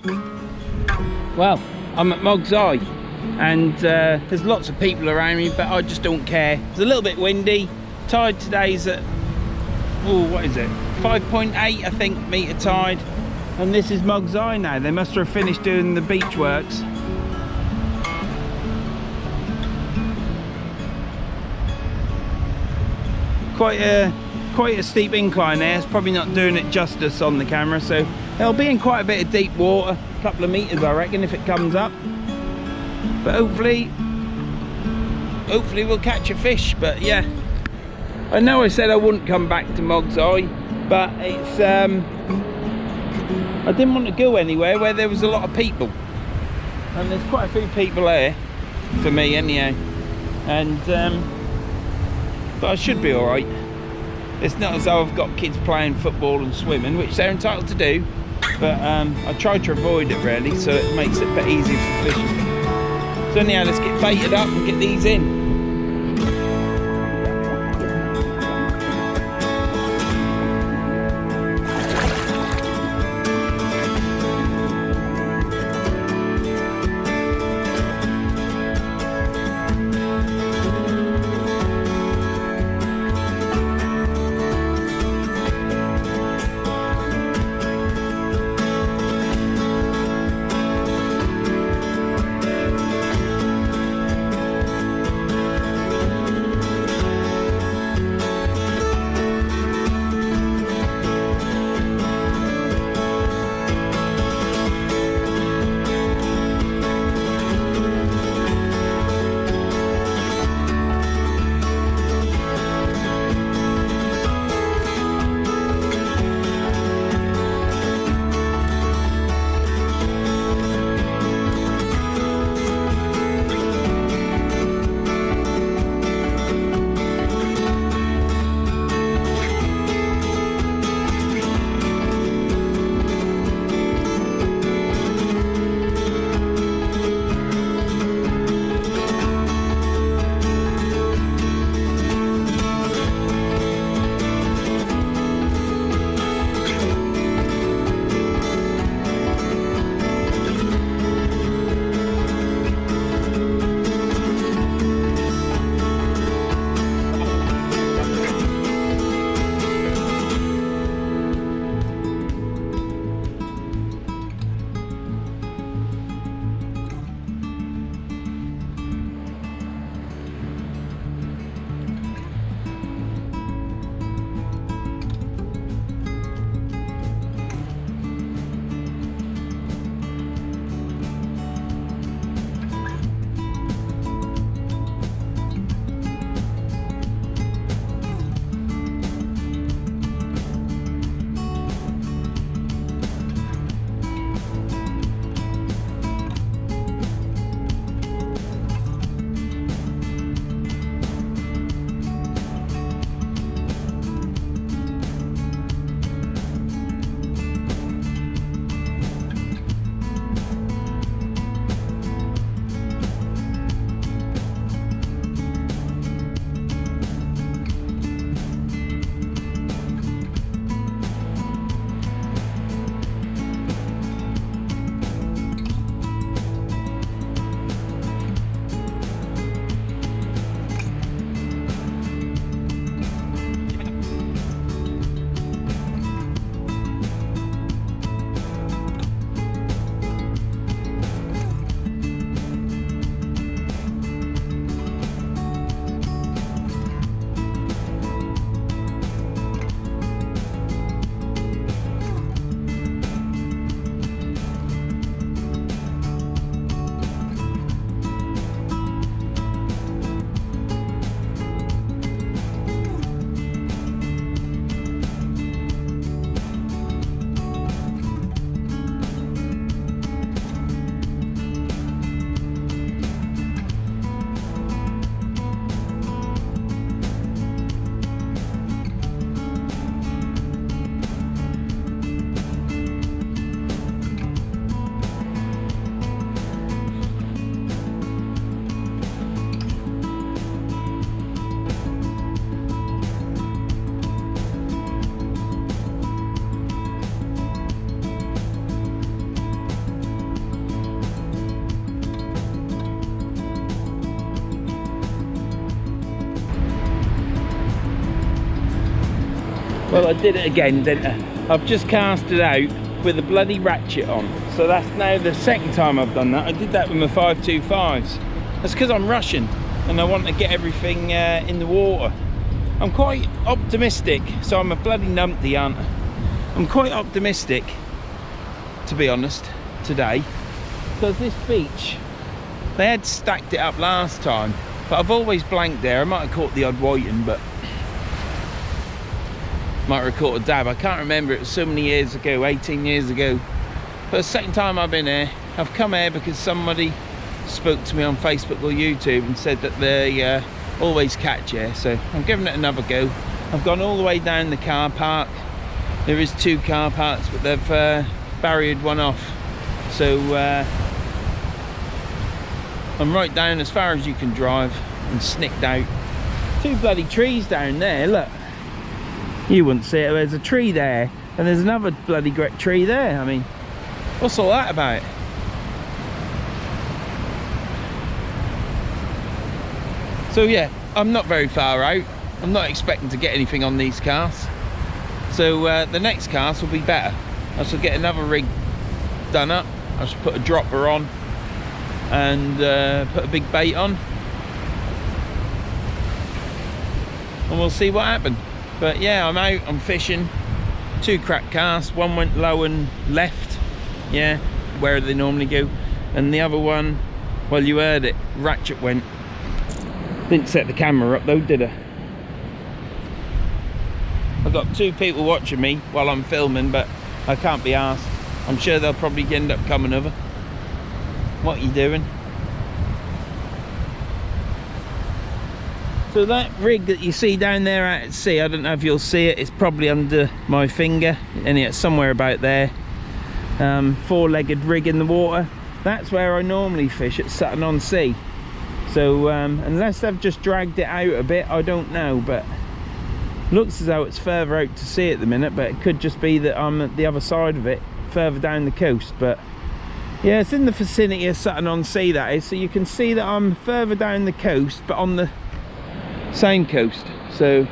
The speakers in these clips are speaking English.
Well, I'm at Moggs Eye, and there's lots of people around me, but I just don't care. It's a little bit windy. Tide today's at, oh, what is it? 5.8, I think, metre tide. And this is Moggs Eye now. They must have finished doing the beach works. Quite a steep incline there. It's probably not doing it justice on the camera, so it'll be in quite a bit of deep water, a couple of meters I reckon, if it comes up. But hopefully we'll catch a fish. But yeah, I know I said I wouldn't come back to Moggs Eye, but it's I didn't want to go anywhere where there was a lot of people, and there's quite a few people there for me anyhow, and but I should be all right. It's not as though I've got kids playing football and swimming, which they're entitled to do, but I try to avoid it really, so it makes it a bit easier for fishing. So anyhow, let's get baited up and get these in. Well, I did it again, didn't I? I've just cast it out with a bloody ratchet on. So that's now the second time I've done that. I did that with my 525s. That's because I'm rushing and I want to get everything in the water. I'm quite optimistic, so I'm a bloody numpty, aren't I? I'm quite optimistic, to be honest, today, because this beach, they had stacked it up last time, but I've always blanked there. I might have caught the odd whiting, but might have caught a dab. I can't remember, it was so many years ago, 18 years ago. But the second time I've been here, I've come here because somebody spoke to me on Facebook or YouTube and said that they always catch here, so I'm giving it another go. I've gone all the way down the car park. There is 2 car parks, but they've barriered one off, so I'm right down as far as you can drive and snicked out. 2 bloody trees down there, look. You wouldn't see it. There's a tree there and there's another bloody great tree there. I mean, what's all that about? So yeah, I'm not very far out. I'm not expecting to get anything on these casts. So the next cast will be better. I shall get another rig done up. I shall put a dropper on and put a big bait on. And we'll see what happens. But yeah, I'm out, I'm fishing. 2 crack casts. One went low and left. Yeah, where they normally go. And the other one, well, you heard it, ratchet went. Didn't set the camera up though, did I? I've got 2 people watching me while I'm filming, but I can't be asked. I'm sure they'll probably end up coming over. What are you doing? So that rig that you see down there out at sea, I don't know if you'll see it, it's probably under my finger, and it's somewhere about there. 4-legged rig in the water. That's where I normally fish at Sutton on Sea. So unless they've just dragged it out a bit, I don't know, but looks as though it's further out to sea at the minute, but it could just be that I'm at the other side of it, further down the coast. But yeah, it's in the vicinity of Sutton on Sea, that is, so you can see that I'm further down the coast but on the same coast. So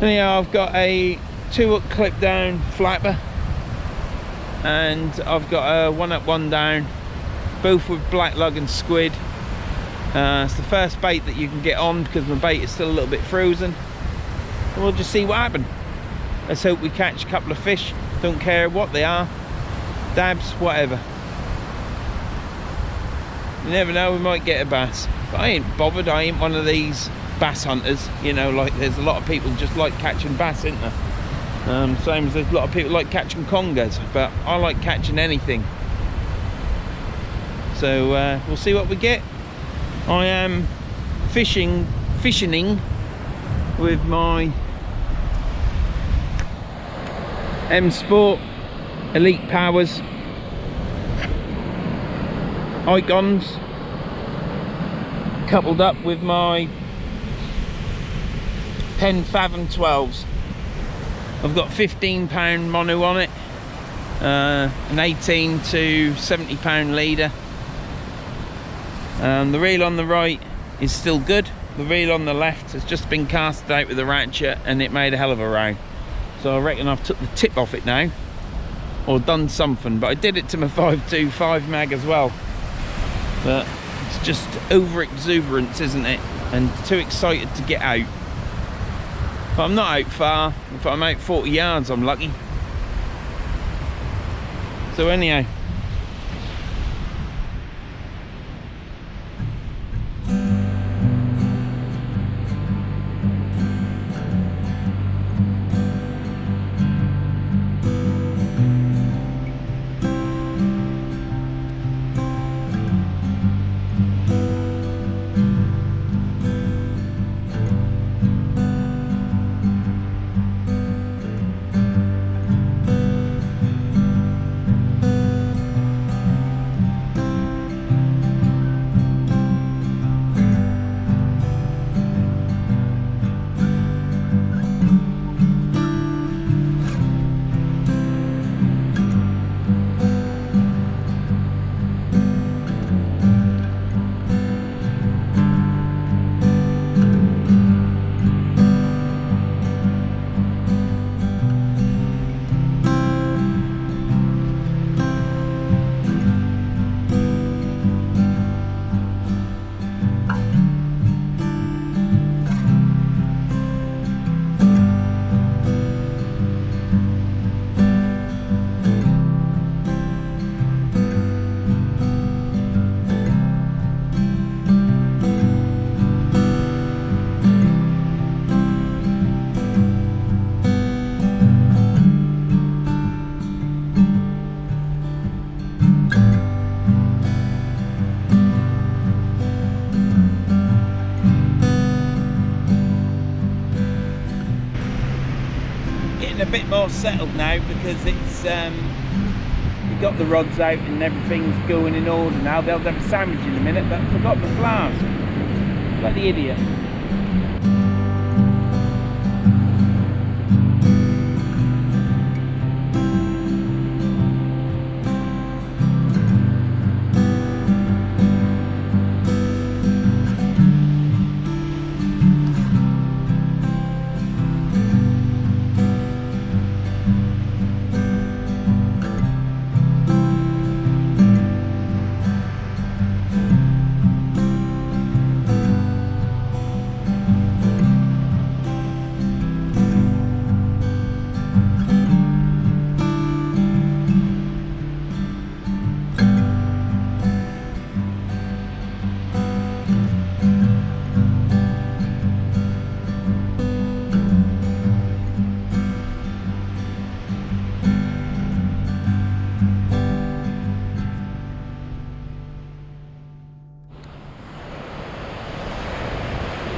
anyhow, I've got a 2-hook clip down flapper, and I've got a 1-up 1 down, both with black lug and squid. It's the first bait that you can get on because my bait is still a little bit frozen. And we'll just see what happens. Let's hope we catch a couple of fish. Don't care what they are, dabs, whatever. You never know, we might get a bass. But I ain't bothered. I ain't one of these bass hunters, you know, like there's a lot of people just like catching bass, isn't there? Same as there's a lot of people like catching congas, but I like catching anything. So we'll see what we get. I am fishing with my M Sport Elite Powers Icons, coupled up with my Pen Fathom 12s. I've got 15-pound mono on it, an 18 to 70-pound leader. The reel on the right is still good. The reel on the left has just been casted out with a ratchet and it made a hell of a row. So I reckon I've took the tip off it now, or done something, but I did it to my 525 mag as well. But it's just over exuberance, isn't it? And too excited to get out. But I'm not out far. If I'm out 40 yards, I'm lucky. So anyhow, bit more settled now because it's we've got the rods out and everything's going in order now. They'll have a sandwich in a minute, but I forgot the flask. Bloody idiot.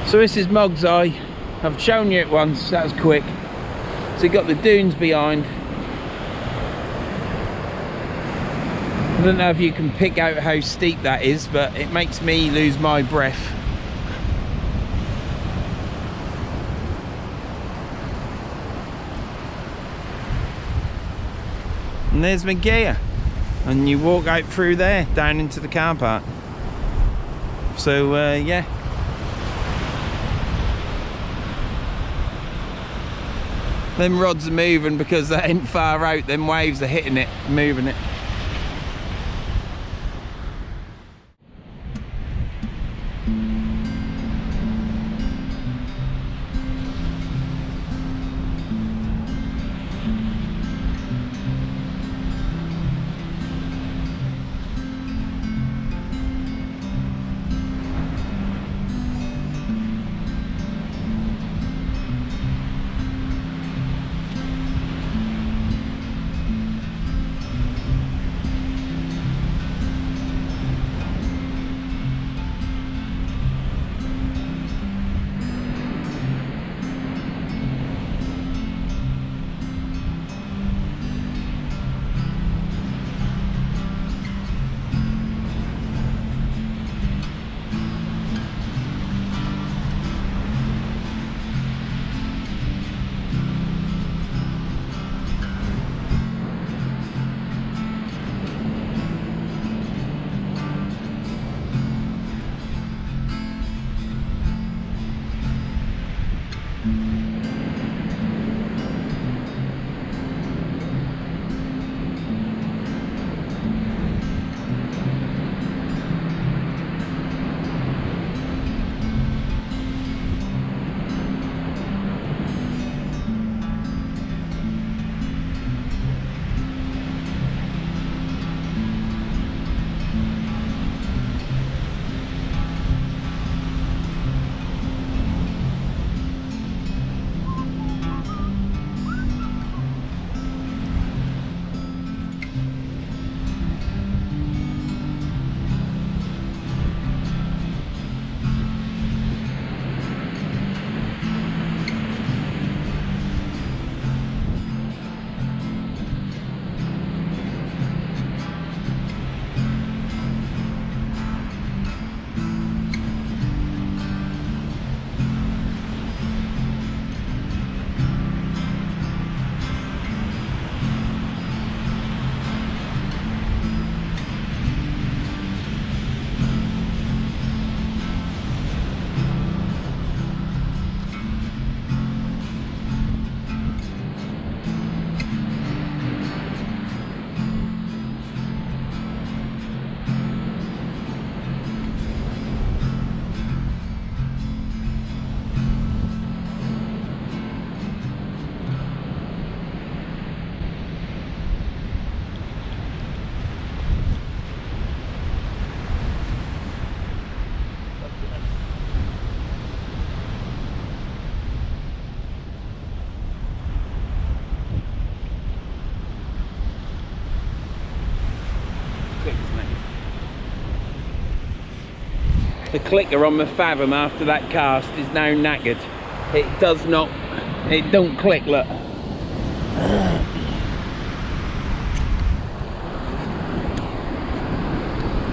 So this is Moggs Eye. I've shown you it once, that was quick. So you've got the dunes behind. I don't know if you can pick out how steep that is, but it makes me lose my breath. And there's my gear. And you walk out through there, down into the car park. So yeah. Them rods are moving because they ain't far out, them waves are hitting it, moving it. The clicker on my Fathom after that cast is now knackered. It does not, it don't click, look.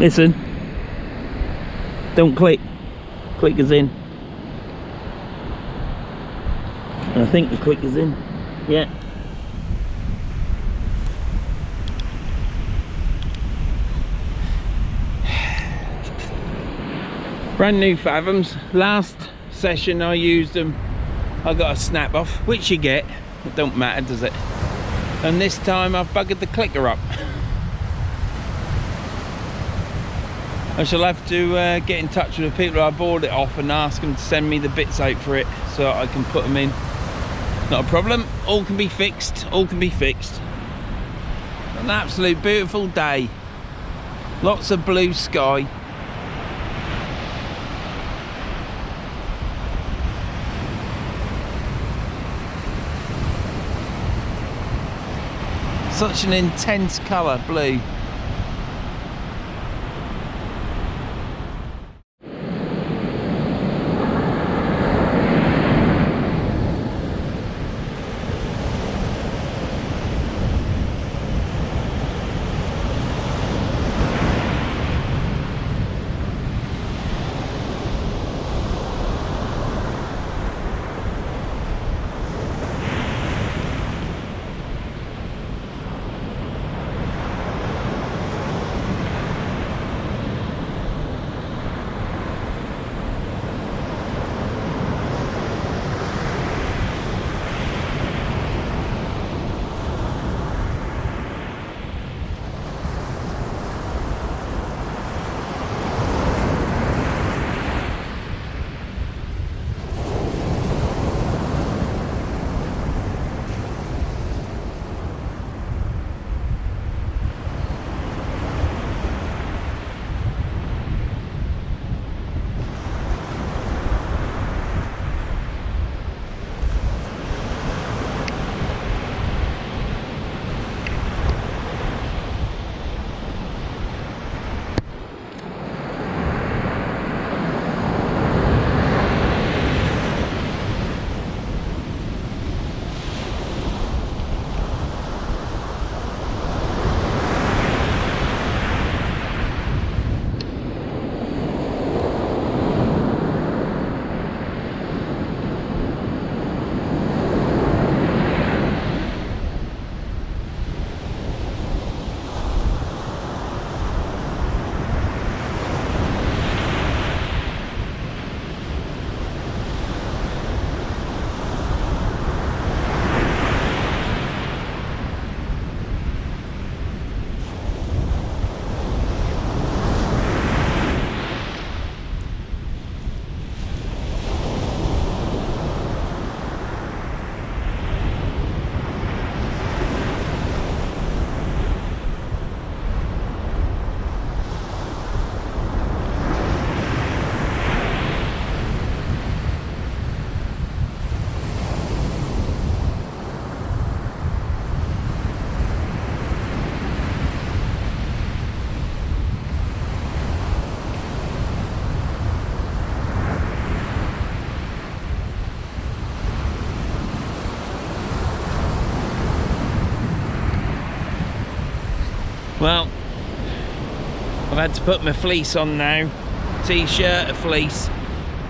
Listen. Don't click. Click is in. I think the click is in. Yeah. Brand new fathoms. Last session I used them, I got a snap off, which you get. It don't matter, does it? And this time I've buggered the clicker up. I shall have to get in touch with the people I bought it off and ask them to send me the bits out for it so I can put them in. Not a problem, all can be fixed, all can be fixed. An absolute beautiful day. Lots of blue sky. Such an intense colour, blue. Well, I've had to put my fleece on now. T-shirt, a fleece,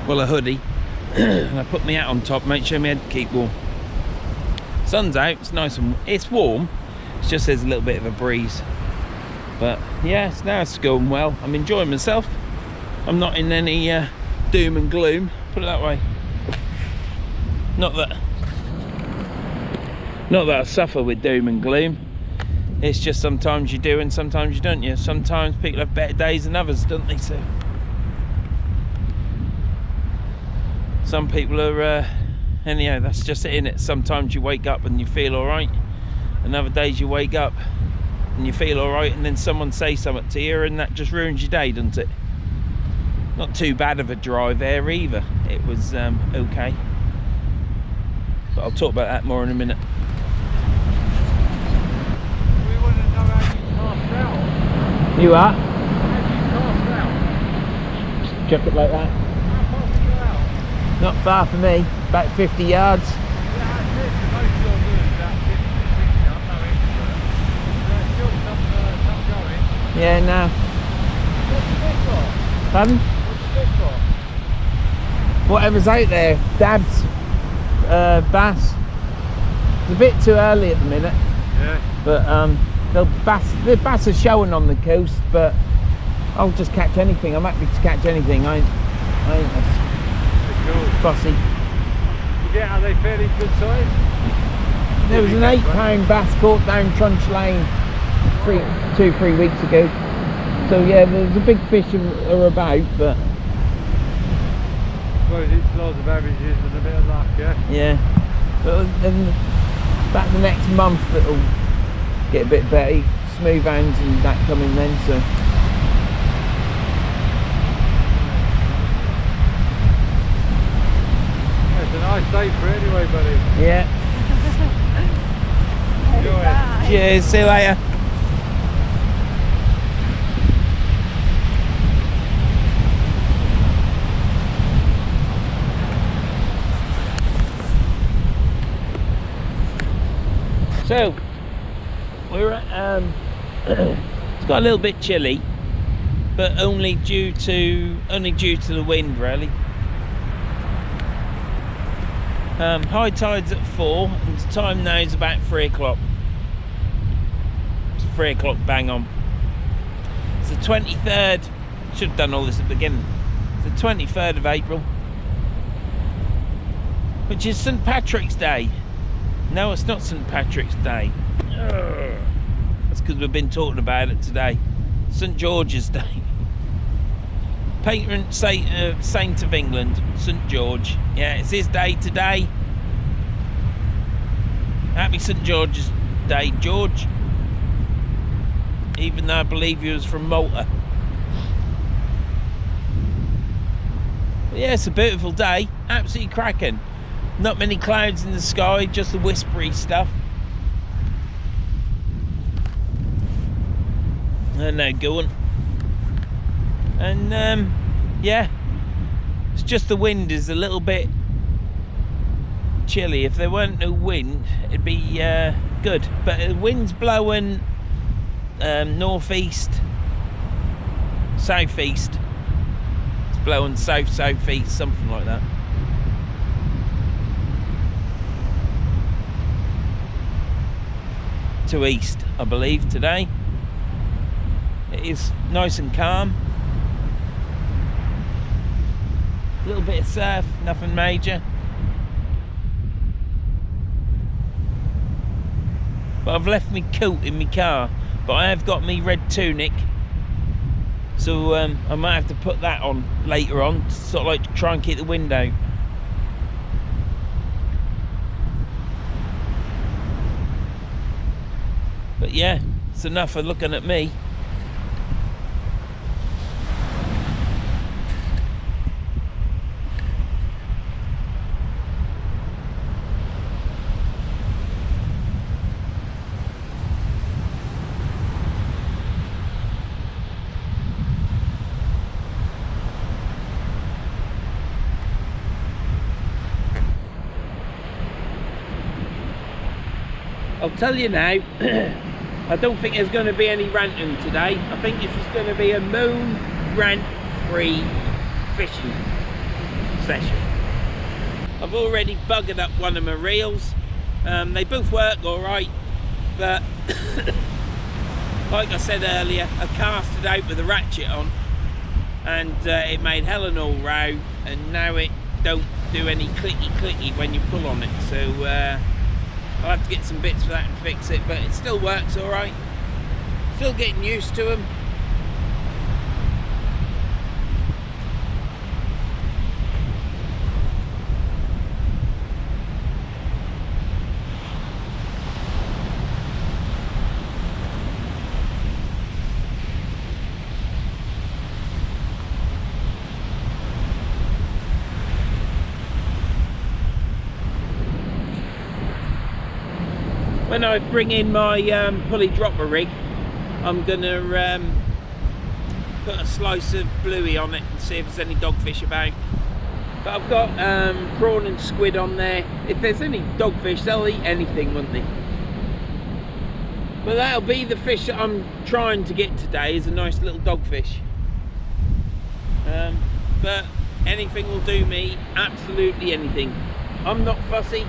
well, a hoodie. And I put my hat on top, make sure my head keep warm. Sun's out, it's nice and it's warm. It's just there's a little bit of a breeze. But yeah, it's going well. I'm enjoying myself. I'm not in any doom and gloom, put it that way. Not that I suffer with doom and gloom. It's just sometimes you do and sometimes you don't. Sometimes people have better days than others, don't they? So some people are anyhow, that's just it, innit? Sometimes you wake up and you feel alright, and other days you wake up and you feel alright, and then someone says something to you and that just ruins your day, doesn't it? Not too bad of a drive there either. It was okay, but I'll talk about that more in a minute. You are? Chuck it like that. Not far from me, about 50 yards. Yeah, no. Pardon? Whatever's out there, dabs, bass. It's a bit too early at the minute. Yeah. But the bass are showing on the coast, but I'll just catch anything. I'm happy to catch anything. I ain't Cool. fussy. Yeah, are they fairly good size? There was an 8-pound bass caught down Trunch Lane 2-3 weeks ago. So yeah, there's a big fish are about, but I suppose it's lots of averages and a bit of luck, yeah? yeah. But then about the next month it'll get a bit better. Smooth hands and that coming then, so. It's a nice day for it anyway, buddy. Yeah. Enjoy it. Cheers, see you later. So we're at it's got a little bit chilly, but only due to the wind really. High tide's at 4 and the time now is about 3 o'clock. It's 3 o'clock bang on. It's the 23rd, should have done all this at the beginning. It's the 23rd of April, which is St. Patrick's Day. No, it's not St. Patrick's Day. Ugh. That's because we've been talking about it today. St. George's Day. Patron saint of England, St. George. Yeah, it's his day today. Happy St. George's Day, George. Even though I believe he was from Malta. But yeah, it's a beautiful day. Absolutely cracking. Not many clouds in the sky, just the whispery stuff. And now going. And yeah, it's just the wind is a little bit chilly. If there weren't no wind, it'd be good. But the wind's blowing northeast, southeast. It's blowing southeast, something like that. To east, I believe, today. It is nice and calm. A little bit of surf, nothing major. But I've left my coat in my car, but I have got me red tunic, so I might have to put that on later on, sort of like to try and keep the wind out. But yeah, it's enough for looking at me. I'll tell you now, I don't think there's going to be any ranting today. I think this is going to be a moon rant-free fishing session. I've already buggered up one of my reels. They both work alright, but like I said earlier, I cast it out with a ratchet on and it made hell and all row, and now it don't do any clicky when you pull on it, so I'll have to get some bits for that and fix it, but it still works alright. Still getting used to them. When I bring in my pulley dropper rig, I'm gonna put a slice of bluey on it and see if there's any dogfish about. But I've got prawn and squid on there. If there's any dogfish, they'll eat anything, won't they? But that'll be the fish that I'm trying to get today, is a nice little dogfish. But anything will do me, absolutely anything. I'm not fussy.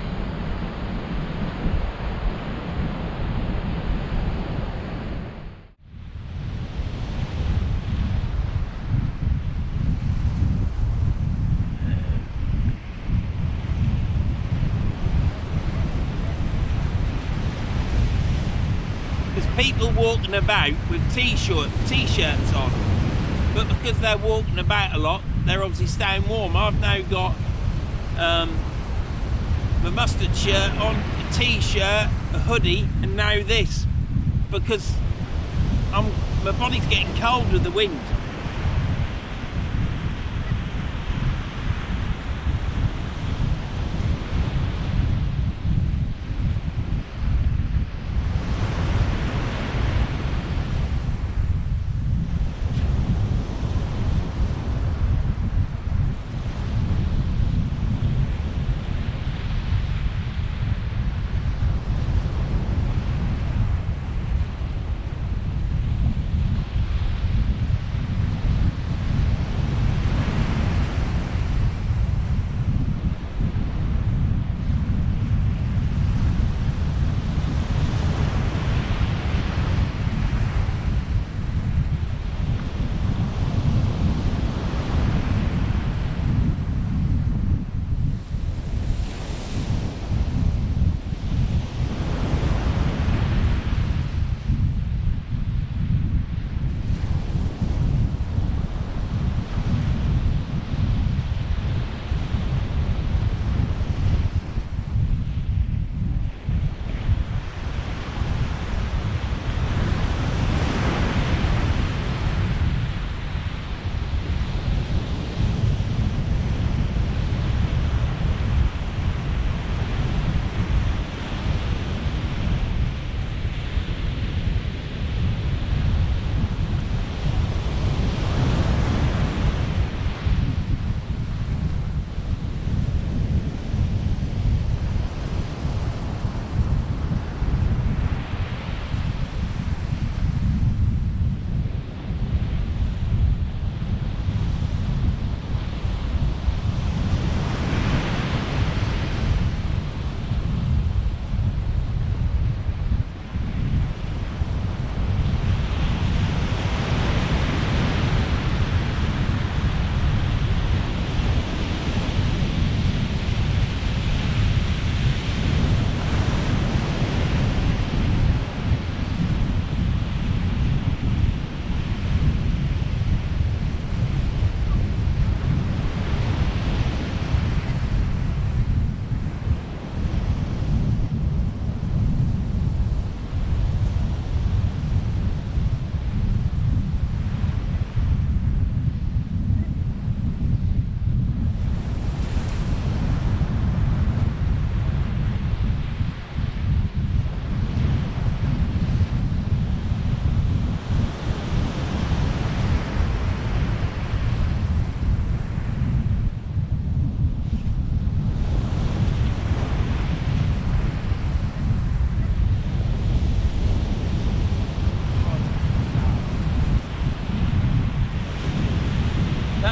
People walking about with t-shirts on, but because they're walking about a lot, they're obviously staying warm. I've now got my mustard shirt on, a t-shirt, a hoodie, and now this, because my body's getting cold with the wind.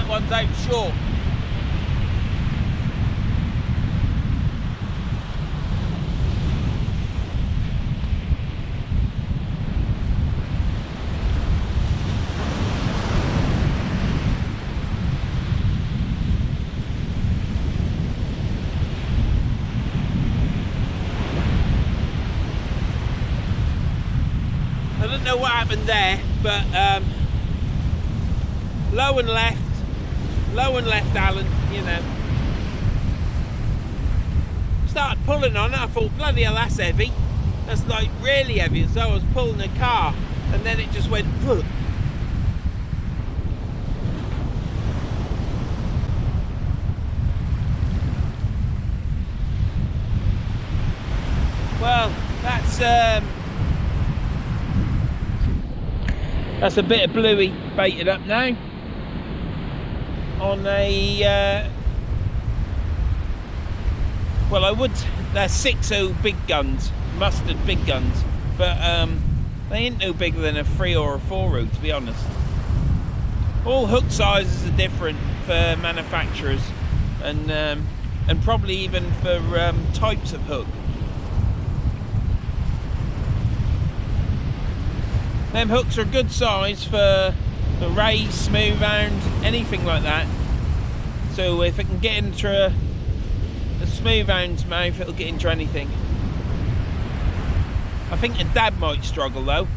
One's out short. I don't know what happened there, but low and left, Alan, you know. Started pulling on it, I thought, bloody hell, that's heavy. That's like really heavy. So I was pulling the car, and then it just went, phew. Well, that's a bit of bluey baited up now on a well, they're 6.0 big guns, mustard big guns, but they ain't no bigger than a 3 or a 4 road, to be honest. All hook sizes are different for manufacturers, and probably even for types of hook. Them hooks are a good size for the ray, smooth hound, anything like that. So if it can get into a smooth hound's mouth, it'll get into anything. I think a dad might struggle though.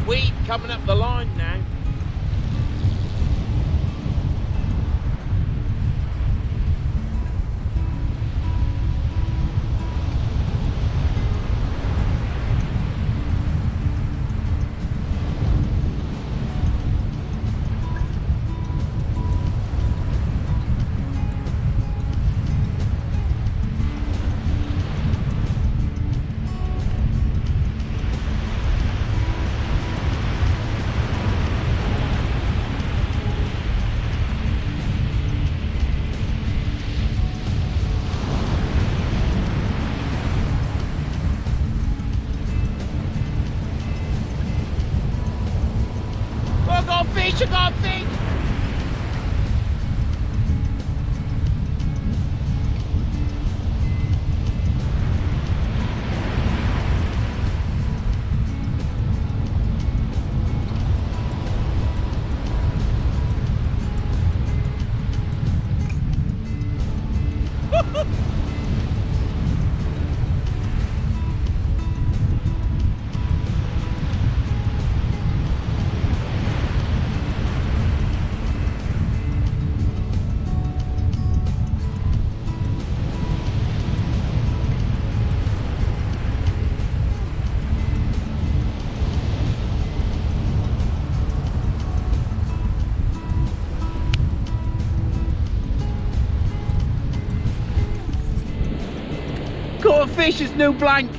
Weed coming up the line now. I got fish! Caught a fish, it's new blank.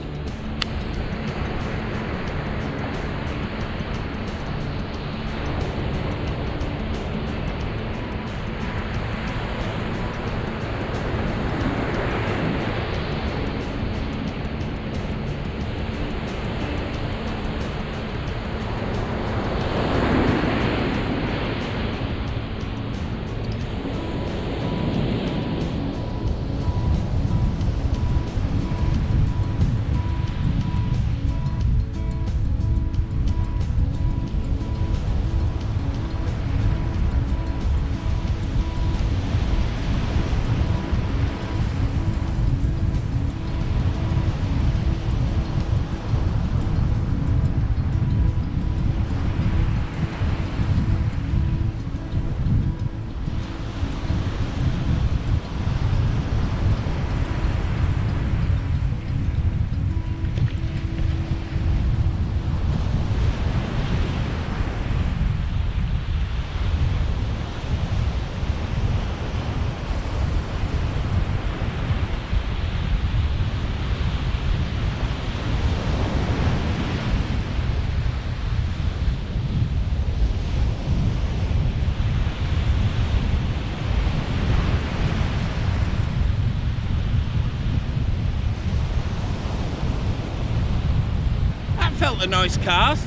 Felt a nice cast.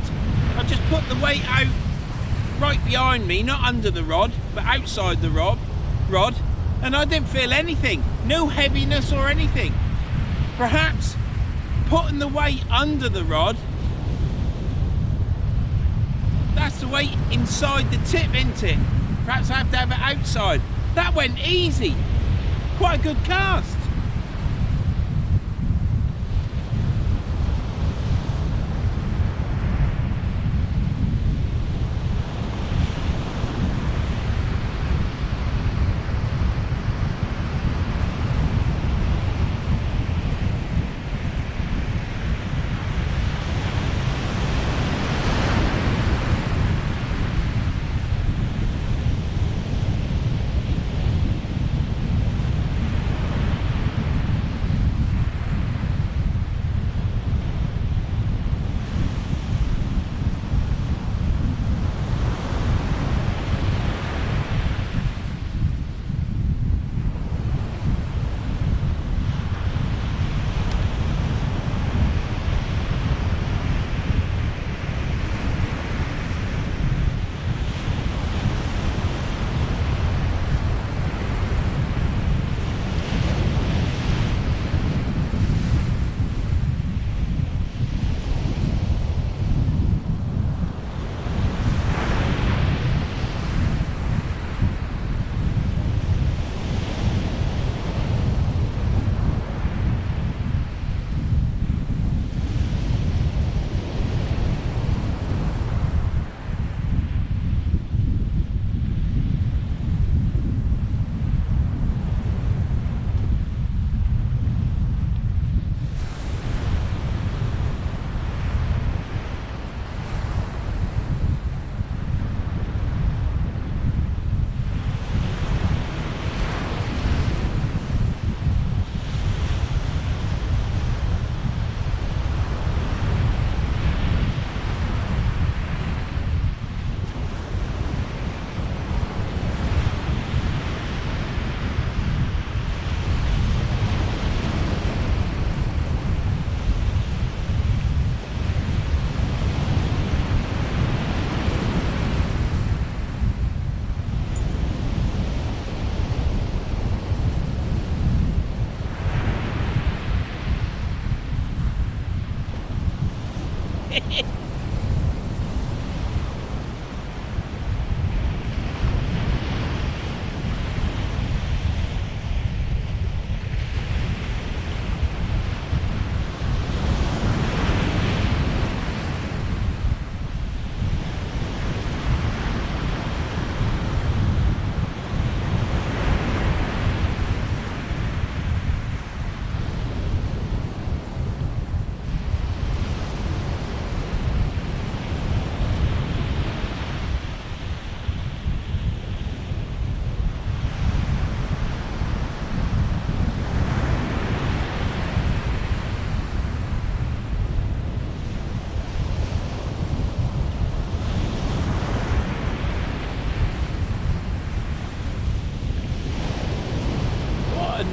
I just put the weight out right behind me, not under the rod, but outside the rod, and I didn't feel anything, no heaviness or anything. Perhaps putting the weight under the rod, that's the weight inside the tip, isn't it? Perhaps I have to have it outside. That went easy. Quite a good cast.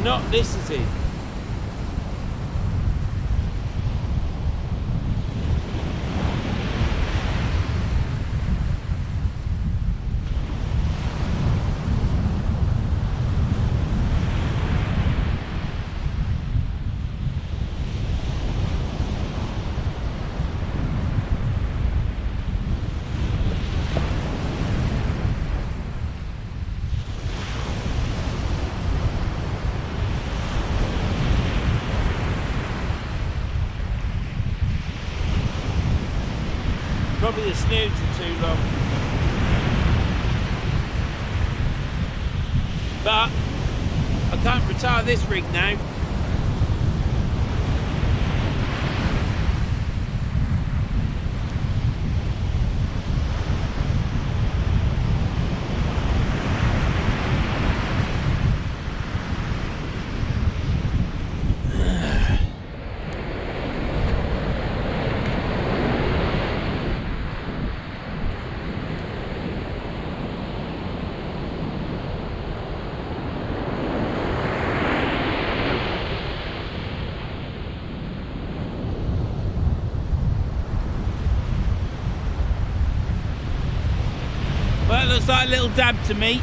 not this is it. Probably the snoods are too long. But I can't retire this rig now. Well, it looks like a little dab to me.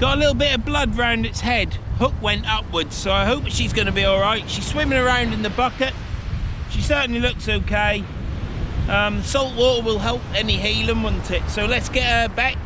Got a little bit of blood round its head. Hook went upwards, so I hope she's going to be alright. She's swimming around in the bucket. She certainly looks okay. Salt water will help any healing, won't it? So let's get her back.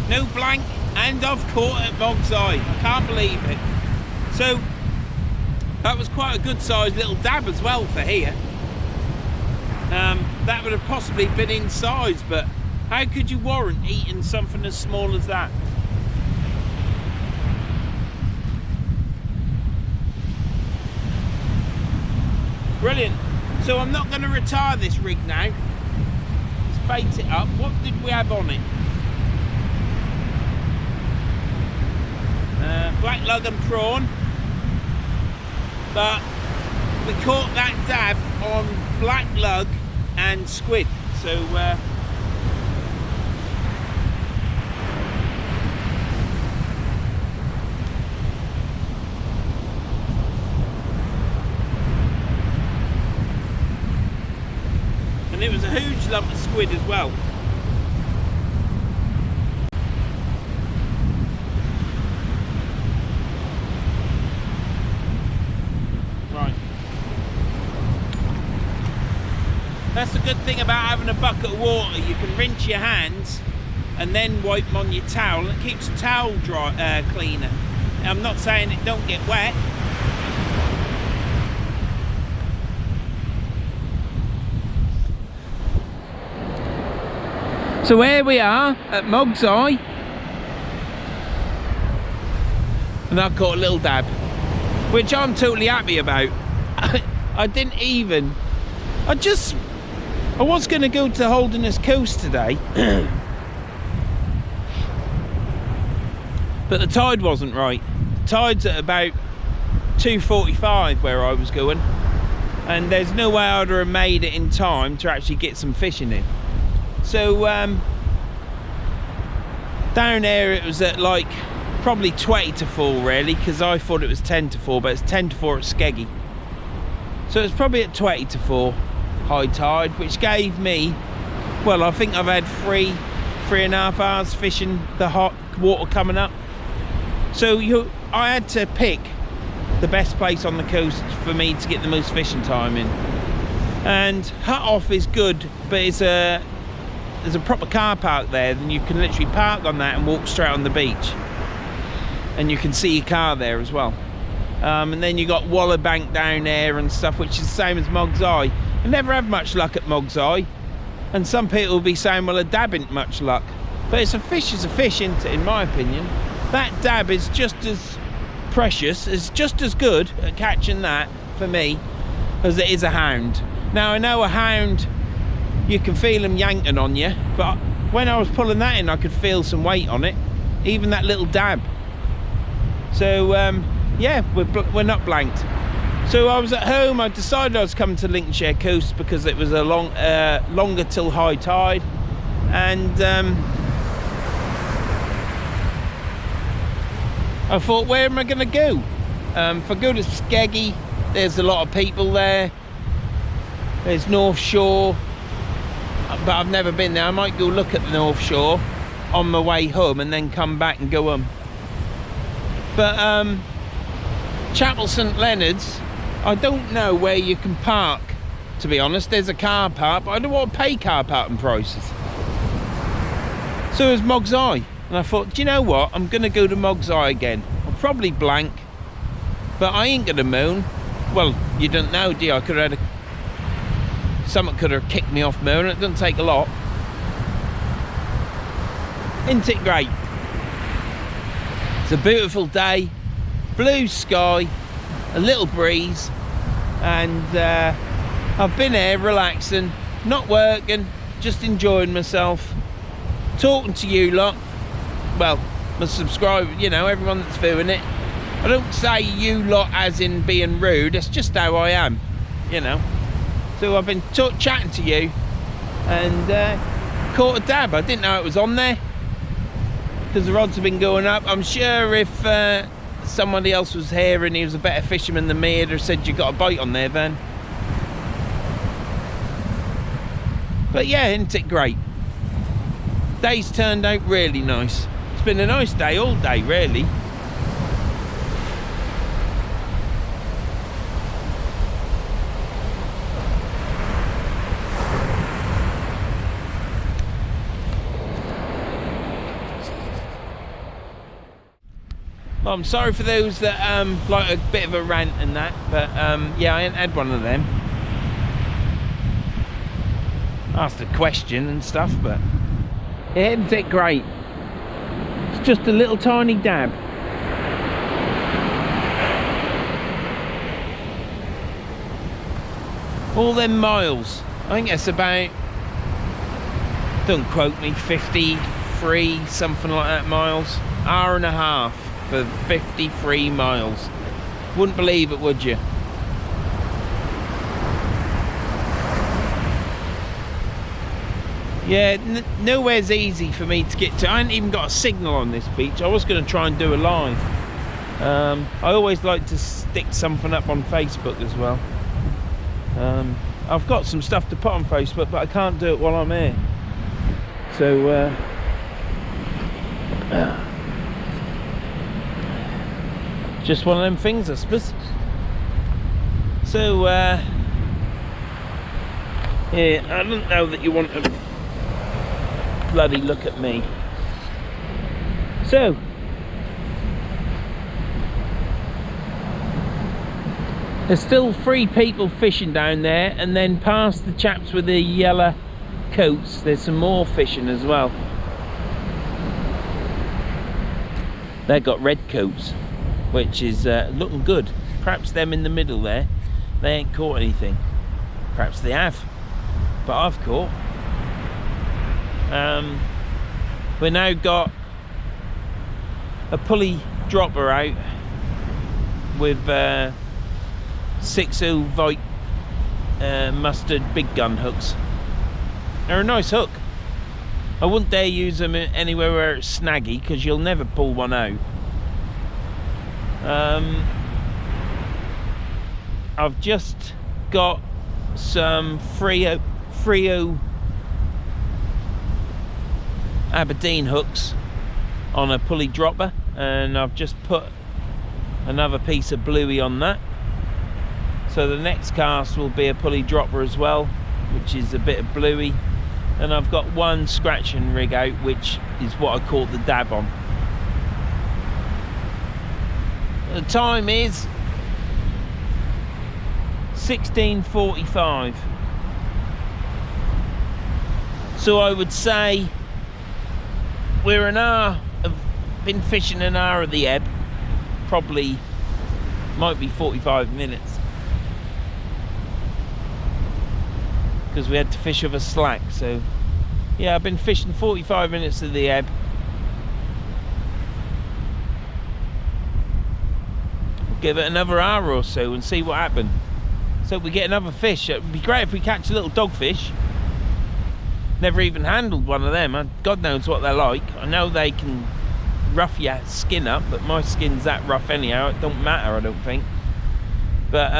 No blank, and I've caught at Moggs eye. I can't believe it. So that was quite a good sized little dab as well for here. That would have possibly been in size, but how could you warrant eating something as small as that? Brilliant. So I'm not going to retire this rig now. Let's bait it up. What did we have on it? Black lug and prawn, but we caught that dab on black lug and squid, so and it was a huge lump of squid as well. That's the good thing about having a bucket of water. You can rinse your hands and then wipe them on your towel, and it keeps the towel dry, cleaner. I'm not saying it don't get wet. So here we are at Moggs Eye, and I've caught a little dab, which I'm totally happy about. I didn't even, I was going to go to Holderness Coast today, but the tide wasn't right. The tide's at about 2:45 where I was going, and there's no way I'd have made it in time to actually get some fishing in. So down there it was at like probably 20 to 4 really, because I thought it was 10 to 4, but it's 10 to 4 at Skeggy. So it's probably at 20 to 4 high tide, which gave me, well, I think I've had 3.5 hours fishing the hot water coming up. So I had to pick the best place on the coast for me to get the most fishing time in. And Hut Off is good, but there's a proper car park there, then you can literally park on that and walk straight on the beach, and you can see your car there as well. And then you got Wallerbank down there and stuff, which is the same as Moggs Eye. I never have much luck at Moggs Eye, and some people will be saying, well, a dab ain't much luck, but it's a fish is a fish, isn't it, in my opinion. That dab is just as precious, is just as good at catching that for me as it is a hound. Now I know a hound, you can feel them yanking on you, but when I was pulling that in I could feel some weight on it, even that little dab. So yeah, we're not blanked. So I was at home, I decided I was coming to Lincolnshire coast because it was a longer till high tide, and I thought, where am I going to go? If I go to Skeggy, there's a lot of people there. There's North Shore, but I've never been there. I might go look at the North Shore on my way home and then come back and go home. But Chapel St Leonard's, I don't know where you can park, to be honest. There's a car park, but I don't want to pay car parking prices. So there's Moggs Eye, and I thought, do you know what, I'm going to go to Moggs Eye again. I'll probably blank, but I ain't going to moan. Well, you don't know, do you? I could have had someone could have kicked me off moaning. It doesn't take a lot. Isn't it great? It's a beautiful day, blue sky, a little breeze, and I've been here relaxing, not working, just enjoying myself, talking to you lot. Well, my subscribers, you know, everyone that's viewing it. I don't say you lot as in being rude, it's just how I am, you know. So I've been chatting to you and caught a dab. I didn't know it was on there because the rods have been going up. I'm sure if somebody else was here and he was a better fisherman than me, he'd have said you got a bite on there, Vern. But yeah, isn't it great? Day's turned out really nice. It's been a nice day all day, really. Well, I'm sorry for those that like a bit of a rant and that, but yeah, I ain't had one of them. Asked a question and stuff, but yeah, isn't it great? It's just a little tiny dab. All them miles, I think it's about, don't quote me, 53 something like that miles, hour and a half for 53 miles. Wouldn't believe it, would you? Yeah, nowhere's easy for me to get to. I ain't even got a signal on this beach. I was going to try and do a live. I always like to stick something up on Facebook as well. I've got some stuff to put on Facebook, but I can't do it while I'm here. So just one of them things, I suppose. So yeah, I don't know that you want to bloody look at me. So there's still 3 people fishing down there, and then past the chaps with the yellow coats there's some more fishing as well. They've got red coats, which is looking good. Perhaps them in the middle there, they ain't caught anything. Perhaps they have, but I've caught. We now got a pulley dropper out with 6.0 Vite mustard big gun hooks. They're a nice hook. I wouldn't dare use them anywhere where it's snaggy, because you'll never pull one out. I've just got some Frio Aberdeen hooks on a pulley dropper, and I've just put another piece of bluey on that. So the next cast will be a pulley dropper as well, which is a bit of bluey, and I've got one scratching rig out, which is what I caught the dab on. The time is 16:45. So I would say we're an hour, have been fishing an hour of the ebb, probably might be 45 minutes, because we had to fish with a slack. So yeah, I've been fishing 45 minutes of the ebb. We'll give it another hour or so and see what happens. So we get another fish. It would be great if we catch a little dogfish. Never even handled one of them. God knows what they're like. I know they can rough your skin up, but my skin's that rough anyhow. It don't matter, I don't think. But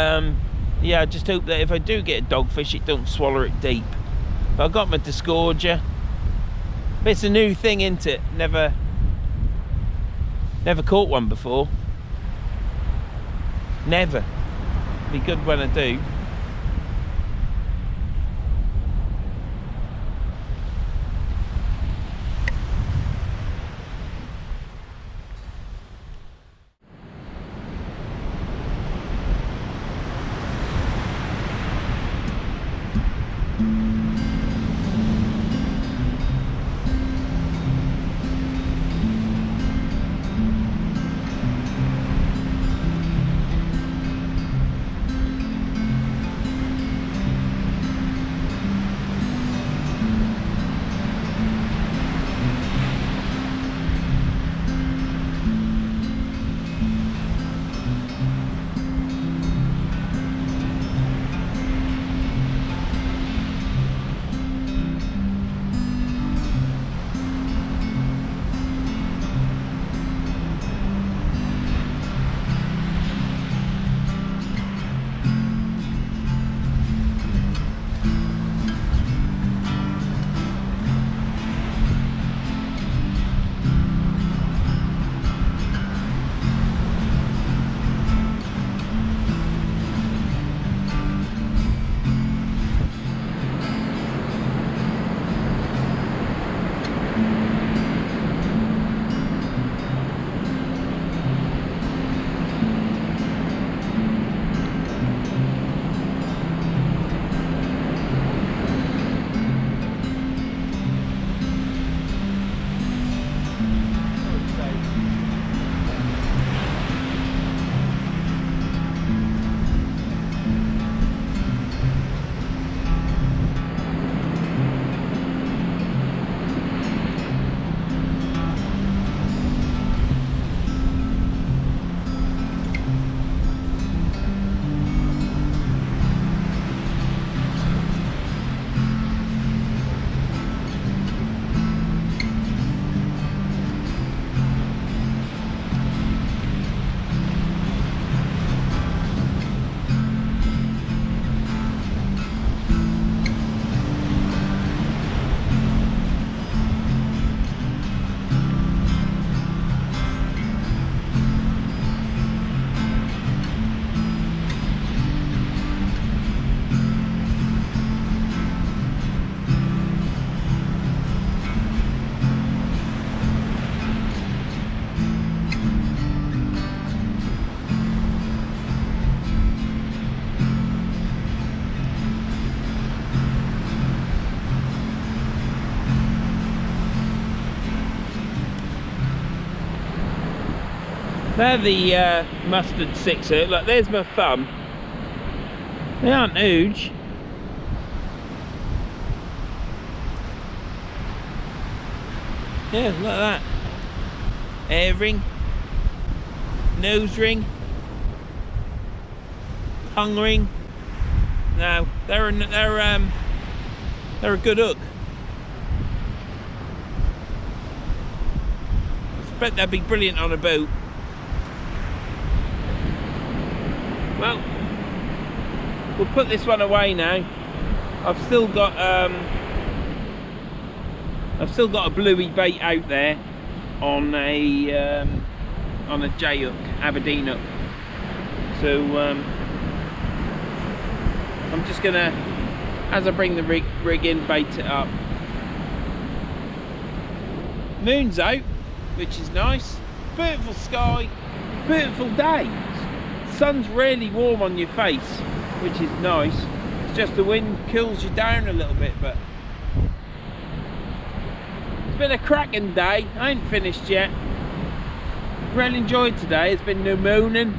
yeah, I just hope that if I do get a dogfish, it don't swallow it deep. But I've got my disgorger. But it's a new thing, isn't it? Never caught one before. Never. Be good when I do. They're the mustard six hook. Look, there's my thumb. They aren't huge. Yeah, look at that. Air ring, nose ring, tongue ring. No, they're a good hook. I bet they'd be brilliant on a boat. Well, we'll put this one away now. I've still got I've still got a bluey bait out there on a J hook, Aberdeen hook. So I'm just gonna, as I bring the rig in, bait it up. Moon's out, which is nice. Beautiful sky, beautiful day. Sun's really warm on your face, which is nice. It's just the wind cools you down a little bit, but it's been a cracking day. I ain't finished yet. Really enjoyed today. It's been no mooning.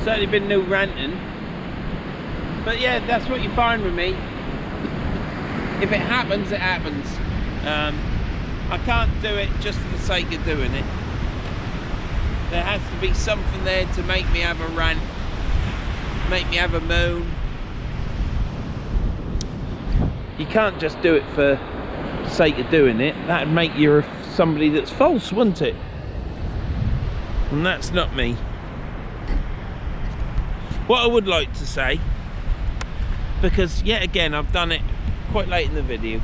Certainly been no ranting. But yeah, that's what you find with me. If it happens, it happens. I can't do it just for the sake of doing it. There has to be something there to make me have a rant, make me have a moan. You can't just do it for the sake of doing it. That'd make you somebody that's false, wouldn't it? And that's not me. What I would like to say, because yet again I've done it quite late in the video,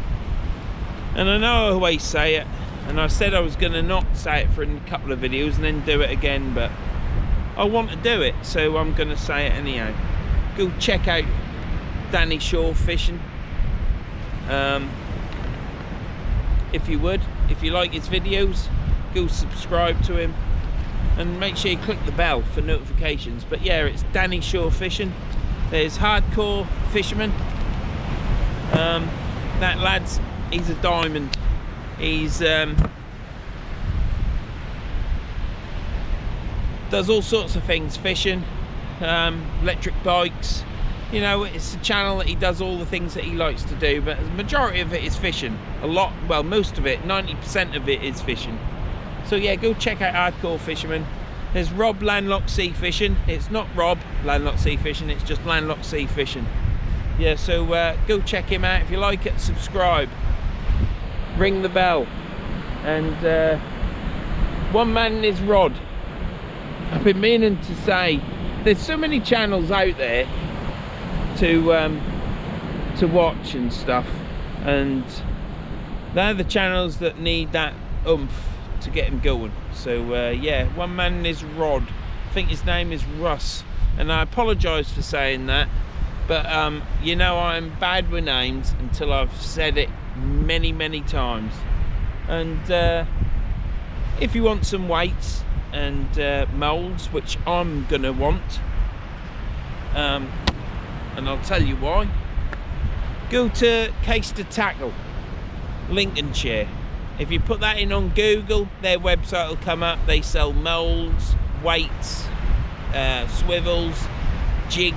and I know I always say it, and I said I was going to not say it for a couple of videos and then do it again, but I want to do it, so I'm going to say it anyhow. Go check out Danny Shore Fishing, if you would. If you like his videos, go subscribe to him and make sure you click the bell for notifications. But yeah, it's Danny Shore Fishing. There's Hardcore Fisherman. That lad's, he's a diamond. He's does all sorts of things, fishing, electric bikes. You know, it's a channel that he does all the things that he likes to do, but the majority of it is fishing. A lot, well, most of it, 90% of it is fishing. So yeah, go check out Hardcore Fisherman. There's Rob Landlocked Sea Fishing. It's not Rob Landlocked Sea Fishing, it's just Landlocked Sea Fishing. Yeah, so go check him out. If you like it, subscribe, ring the bell. And one man and his rod. I've been meaning to say, there's so many channels out there to watch and stuff, and they're the channels that need that oomph to get him going. So yeah, one man and his rod. I think his name is Russ, and I apologise for saying that, but you know, I'm bad with names until I've said it many times. And if you want some weights and moulds, which I'm gonna want, and I'll tell you why, go to Case to Tackle, Lincolnshire. If you put that in on Google, their website will come up. They sell moulds, weights, swivels, jig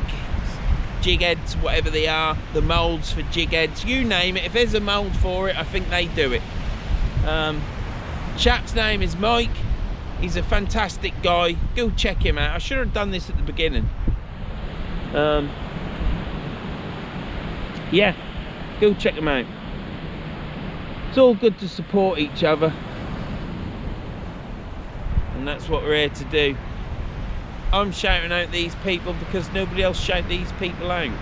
heads, whatever they are, the moulds for jig heads, you name it. If there's a mould for it, I think they do it. Chap's name is Mike. He's a fantastic guy. Go check him out. I should have done this at the beginning. Yeah, go check them out. It's all good to support each other, and that's what we're here to do. I'm shouting out these people because nobody else shout these people out.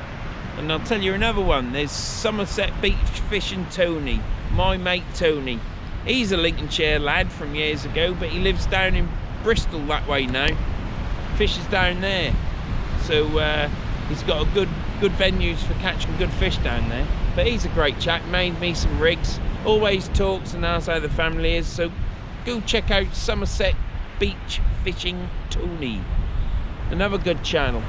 And I'll tell you another one. There's Somerset Beach Fishing Tony, my mate Tony. He's a Lincolnshire lad from years ago, but he lives down in Bristol that way now. Fishes down there, so he's got a good venues for catching good fish down there. But he's a great chap, made me some rigs, always talks and asks how the family is. So go check out Somerset Beach Fishing Tony, another good channel.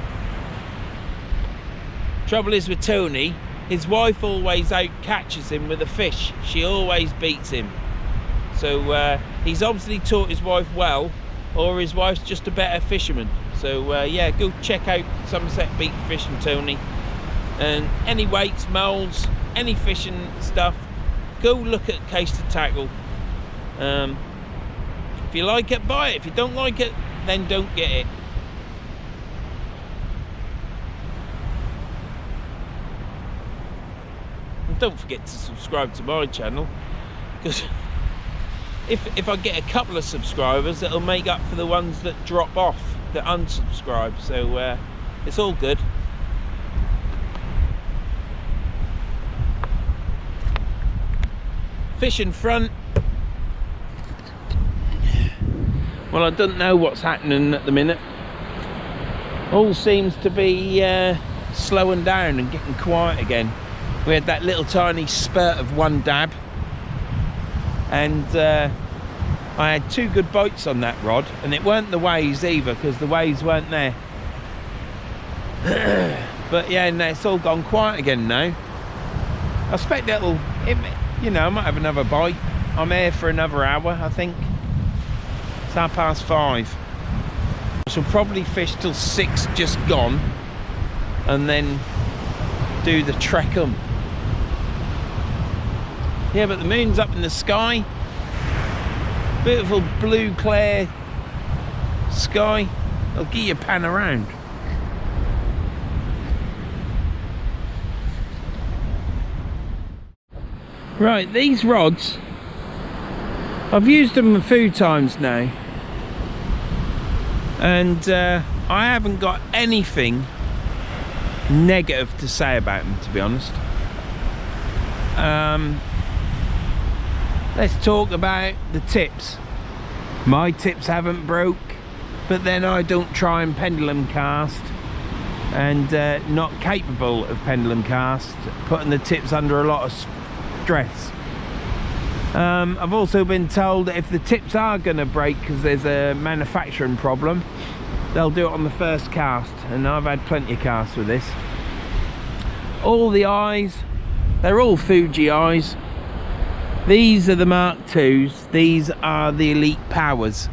Trouble is with Tony, his wife always out catches him with a fish. She always beats him. So he's obviously taught his wife well, or his wife's just a better fisherman. So yeah, go check out Somerset Beach Fishing Tony. And any weights, moulds, any fishing stuff, go look at Case to Tackle. If you like it, buy it. If you don't like it, then don't get it. And don't forget to subscribe to my channel, because if I get a couple of subscribers, it'll make up for the ones that drop off, that unsubscribe. So it's all good. fishing front. Well, I don't know what's happening at the minute. All seems to be slowing down and getting quiet again. We had that little tiny spurt of one dab, and I had 2 good bites on that rod, and it weren't the waves either, because the waves weren't there. But yeah, no, it's all gone quiet again now. I expect you know, I might have another bite. I'm here for another hour, I think. It's 5:30. I shall probably fish till 6 just gone, and then do the trek home. Yeah, but the moon's up in the sky. Beautiful blue clear sky. I'll give you a pan around. Right, these rods, I've used them a few times now, and I haven't got anything negative to say about them, to be honest. Let's talk about the tips. My tips haven't broke, but then I don't try and pendulum cast, and not capable of pendulum cast, putting the tips under a lot of stress. I've also been told that if the tips are going to break because there's a manufacturing problem, they'll do it on the first cast, and I've had plenty of casts with this. All the eyes, they're all Fuji eyes. These are the Mark IIs, these are the Elite Powers,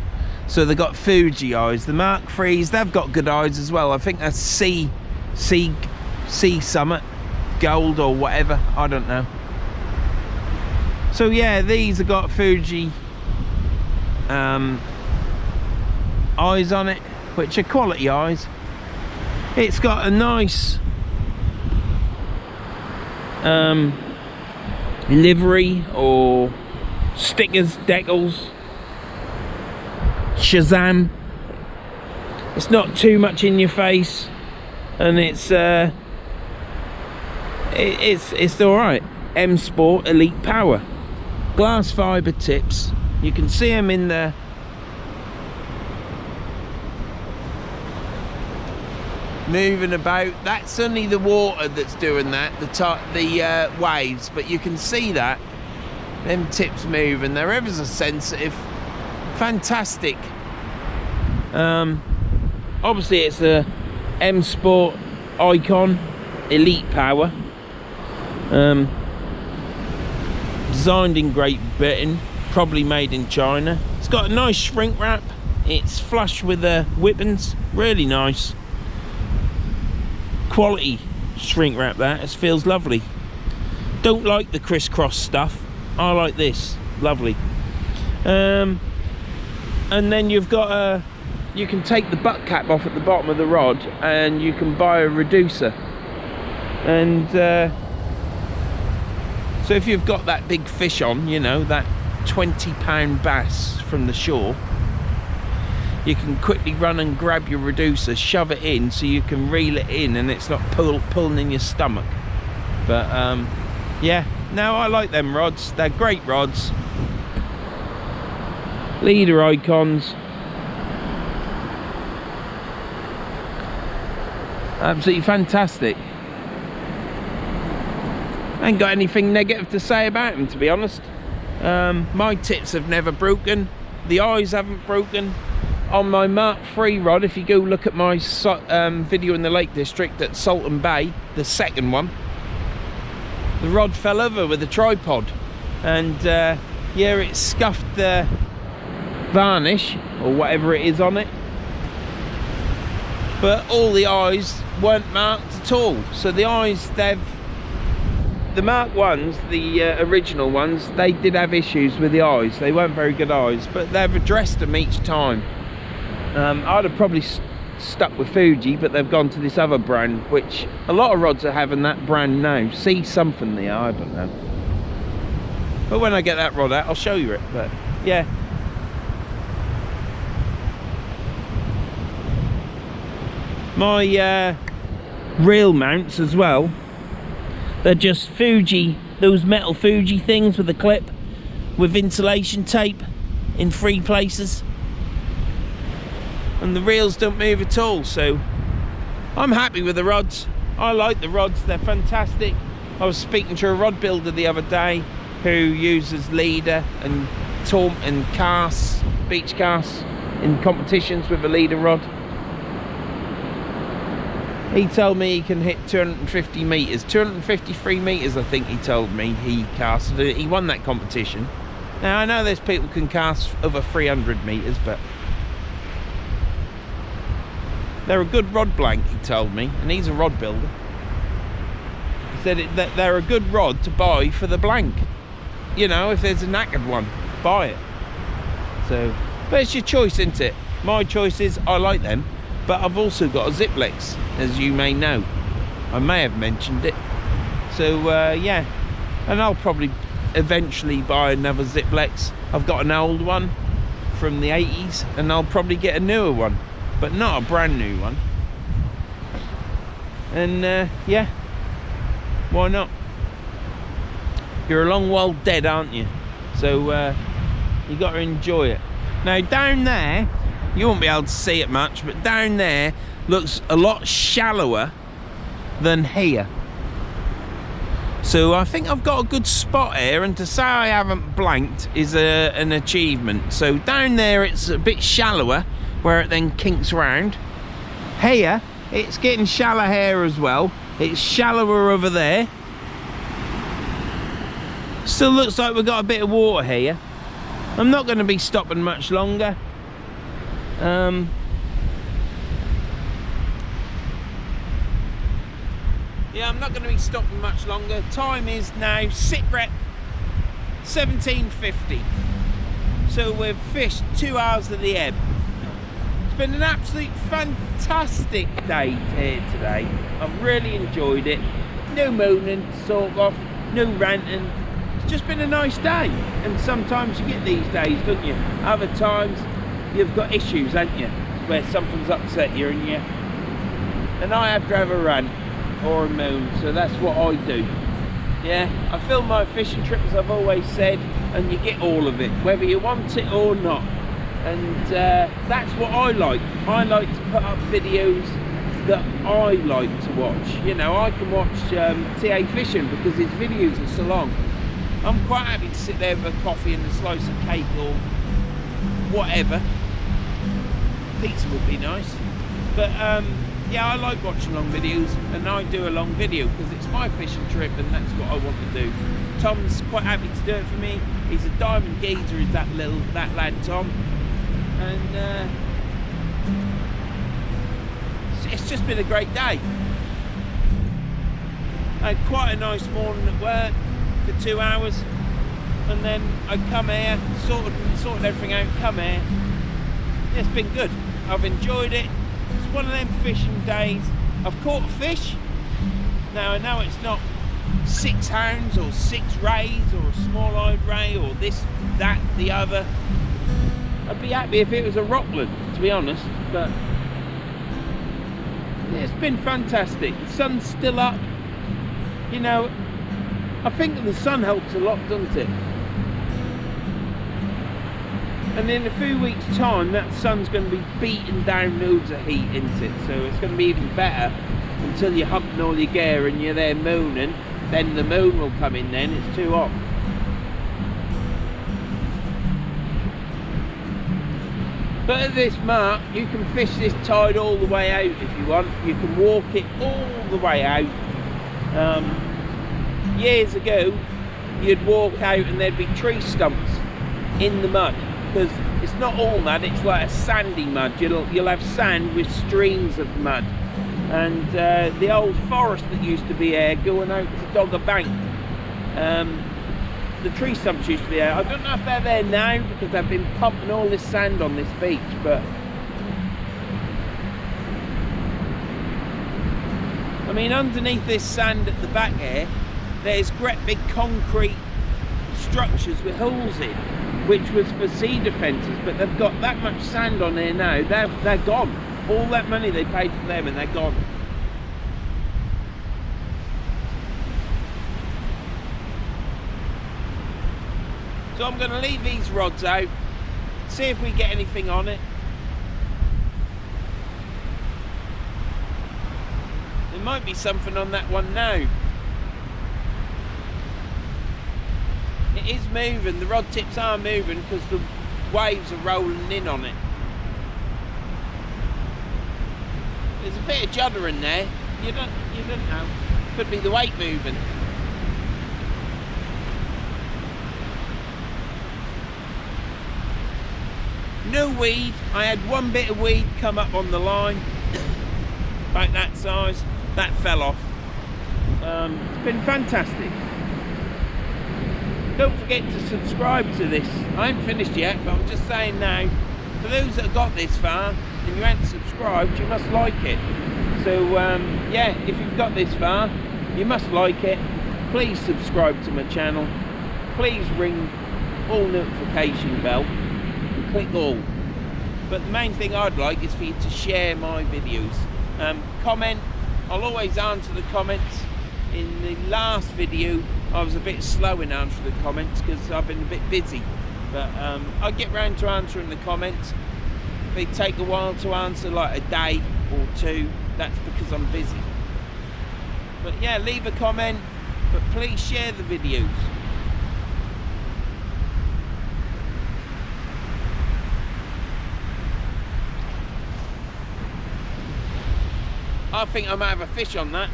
so they've got Fuji eyes. The Mark IIIs, they've got good eyes as well. I think that's Sea Summit Gold or whatever, I don't know. So yeah, these have got Fuji eyes on it, which are quality eyes. It's got a nice livery or stickers, decals, Shazam. It's not too much in your face, and it's all right. M Sport Elite Power. Glass fibre tips. You can see them in the moving about. That's only the water that's doing that, the waves, but you can see that them tips move, and they're ever so sensitive. Fantastic. Obviously it's a M Sport Icon Elite Power, designed in Great Britain, probably made in China. It's got a nice shrink wrap. It's flush with the whippings, really nice quality shrink wrap. That it feels lovely. Don't like the crisscross stuff. I like this, lovely. And then you've got you can take the butt cap off at the bottom of the rod, and you can buy a reducer. And so if you've got that big fish on, you know, that 20-pound bass from the shore, you can quickly run and grab your reducer, shove it in so you can reel it in, and it's not pulling in your stomach. But yeah, no, I like them rods. They're great rods. Leader Icons. Absolutely fantastic. I ain't got anything negative to say about them, to be honest. My tips have never broken. The eyes haven't broken. On my Mark III rod, if you go look at my video in the Lake District at Salton Bay, the second one, the rod fell over with a tripod, and yeah, it scuffed the varnish or whatever it is on it, but all the eyes weren't marked at all. So the eyes, the Mark ones, the original ones, they did have issues with the eyes. They weren't very good eyes, but they've addressed them each time. I'd have probably stuck with Fuji, but they've gone to this other brand, which a lot of rods are having that brand now. See something there, I don't know. But when I get that rod out, I'll show you it. But yeah. My reel mounts as well, they're just Fuji, those metal Fuji things with a clip. with insulation tape in 3 places, and the reels don't move at all. So I'm happy with the rods. I like the rods, they're fantastic. I was speaking to a rod builder the other day who uses leader and taunt and casts, beach casts in competitions with a leader rod. He told me he can hit 250 metres, 253 metres I think he told me he casted. He won that competition. Now I know there's people can cast over 300 metres, but they're a good rod blank, he told me, and he's a rod builder. He said that they're a good rod to buy for the blank. You know, if there's a knackered one, buy it. So, but it's your choice, isn't it? My choice is I like them, but I've also got a Ziplex, as you may know. I may have mentioned it. So yeah, and I'll probably eventually buy another Ziplex. I've got an old one from the 80s, and I'll probably get a newer one, but not a brand new one. And yeah, why not? You're a long while dead, aren't you? So you got to enjoy it. Now down there, you won't be able to see it much, but down there looks a lot shallower than here. So I think I've got a good spot here, and to say I haven't blanked is an achievement. So down there it's a bit shallower, where it then kinks round. Here it's getting shallow here as well. It's shallower over there. Still looks like we've got a bit of water here. I'm not going to be stopping much longer. Yeah, I'm not going to be stopping much longer. Time is now sit rep 17:50. So we've fished 2 hours of the ebb. It's been an absolute fantastic day here today. I've really enjoyed it. No moaning, sort of, no ranting. It's just been a nice day. And sometimes you get these days, don't you? Other times you've got issues, haven't you? Where something's upset you and I have to have a rant or a moan, so that's what I do. Yeah, I film my fishing trip, as I've always said, and you get all of it, whether you want it or not. And that's what I like. I like to put up videos that I like to watch. You know, I can watch TA Fishing because his videos are so long. I'm quite happy to sit there with a coffee and a slice of cake or whatever. Pizza would be nice. But yeah, I like watching long videos, and I do a long video because it's my fishing trip and that's what I want to do. Tom's quite happy to do it for me. He's a diamond geezer, is that lad Tom. And it's just been a great day. I had quite a nice morning at work for 2 hours, and then I come here, sorted everything out, come here. It's been good. I've enjoyed it. It's one of them fishing days. I've caught a fish. Now I know it's not 6 hounds or 6 rays or a small-eyed ray or this, that, the other. I'd be happy if it was a rockland, to be honest, but yeah, it's been fantastic. The sun's still up. You know, I think the sun helps a lot, doesn't it? And in a few weeks' time, that sun's going to be beating down loads of heat into it, so it's going to be even better until you're humping all your gear and you're there mooning. Then the moon will come in, then it's too hot. But at this mark, you can fish this tide all the way out if you want. You can walk it all the way out. Years ago, you'd walk out and there'd be tree stumps in the mud, because it's not all mud, it's like a sandy mud. You'll have sand with streams of mud. And the old forest that used to be there going out to Dogger Bank, the tree stumps used to be there. I don't know if they're there now because they've been pumping all this sand on this beach, but I mean, underneath this sand at the back here, there's great big concrete structures with holes in, which was for sea defences, but they've got that much sand on there now, they're gone. All that money they paid for them and they're gone. So I'm going to leave these rods out, see if we get anything on it. There might be something on that one now. It is moving, the rod tips are moving because the waves are rolling in on it. There's a bit of judder in there. You don't know. Could be the weight moving. No weed. I had one bit of weed come up on the line, about that size. That fell off. It's been fantastic. Don't forget to subscribe to this. I ain't finished yet, but I'm just saying now, for those that have got this far and you ain't subscribed, you must like it. So yeah, if you've got this far, you must like it. Please subscribe to my channel. Please ring all notification bell and click all. But the main thing I'd like is for you to share my videos. Comment. I'll always answer the comments. In the last video I was a bit slow in answering the comments because I've been a bit busy, but I'll get round to answering the comments. If they take a while to answer, like a day or two, that's because I'm busy. But yeah, leave a comment, but please share the videos. I think I might have a fish on that.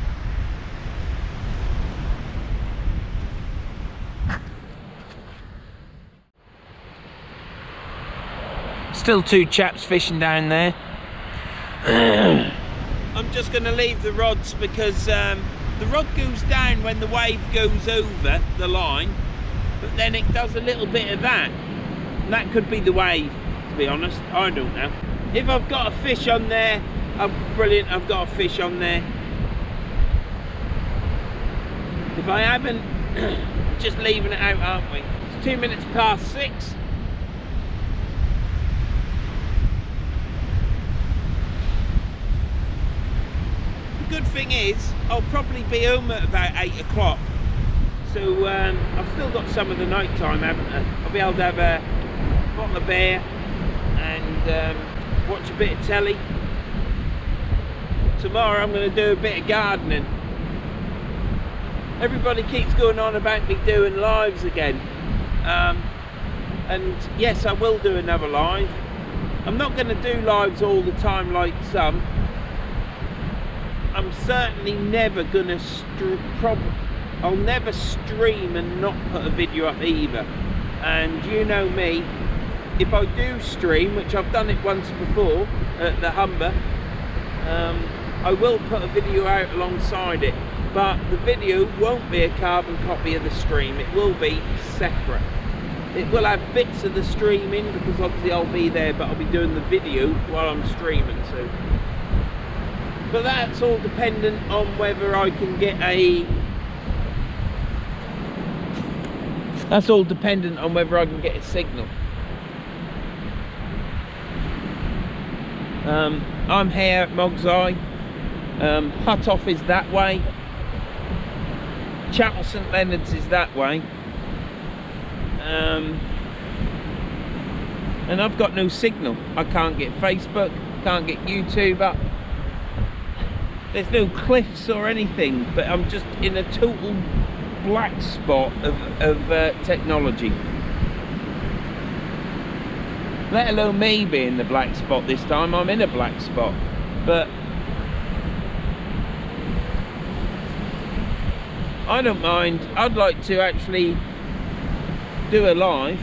Still two chaps fishing down there. I'm just going to leave the rods because the rod goes down when the wave goes over the line, but then it does a little bit of that. And that could be the wave, to be honest. I don't know. If I've got a fish on there, brilliant, I've got a fish on there. If I haven't, just leaving it out, aren't we? It's 2 minutes past 6. The good thing is, I'll probably be home at about 8 o'clock. So I've still got some of the night time, haven't I? I'll be able to have a bottle of beer and watch a bit of telly. Tomorrow I'm going to do a bit of gardening. Everybody keeps going on about me doing lives again, and yes, I will do another live. I'm not going to do lives all the time like some. I'm certainly never going to I'll never stream and not put a video up either. And you know me, if I do stream, which I've done it once before at the Humber, I will put a video out alongside it, but the video won't be a carbon copy of the stream. It will be separate. It will have bits of the stream in because obviously I'll be there, but I'll be doing the video while I'm streaming. So, but that's all dependent on whether I can get a. That's all dependent on whether I can get a signal. I'm here at Moggs. Hut Off is that way. Chapel St Leonard's is that way. And I've got no signal. I can't get Facebook, can't get YouTube up. There's no cliffs or anything, but I'm just in a total black spot of technology. Let alone me being the black spot this time. I'm in a black spot, but I don't mind. I'd like to actually do a live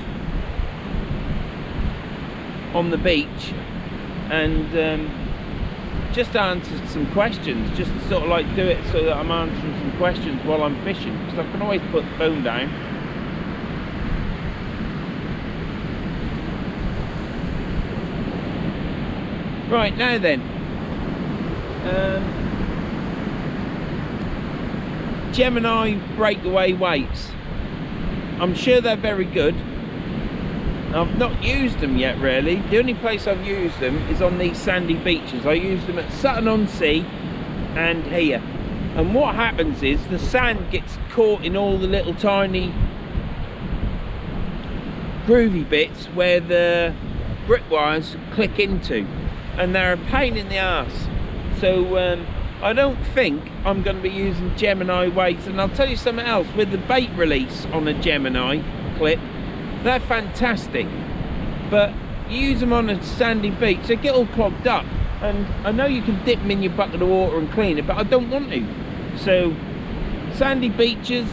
on the beach and just answer some questions, just to sort of like do it so that I'm answering some questions while I'm fishing, because I can always put the phone down. Right, now then, Gemini breakaway weights. I'm sure they're very good. I've not used them yet really. The only place I've used them is on these sandy beaches. I used them at Sutton-on-Sea and here. And what happens is the sand gets caught in all the little tiny groovy bits where the grip wires click into, and they're a pain in the arse. So I don't think I'm going to be using Gemini weights. And I'll tell you something else, with the bait release on a Gemini clip, they're fantastic, but you use them on a sandy beach, they get all clogged up. And I know you can dip them in your bucket of water and clean it, but I don't want to. So sandy beaches,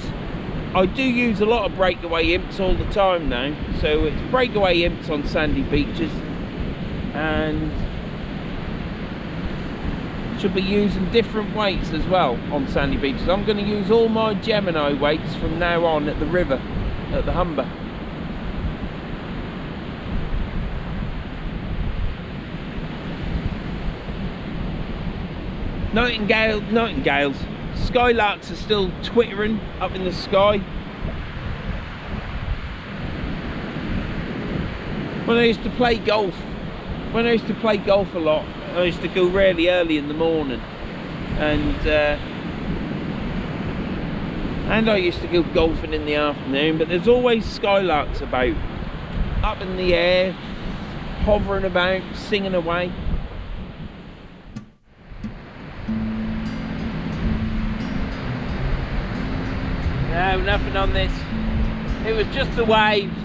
I do use a lot of breakaway imps all the time now. So it's breakaway imps on sandy beaches, and should be using different weights as well on sandy beaches. I'm going to use all my Gemini weights from now on at the river, at the Humber. Nightingales, skylarks are still twittering up in the sky. When I used to play golf a lot, I used to go really early in the morning, and I used to go golfing in the afternoon, but there's always skylarks about, up in the air, hovering about, singing away. No, nothing on this. It was just the waves.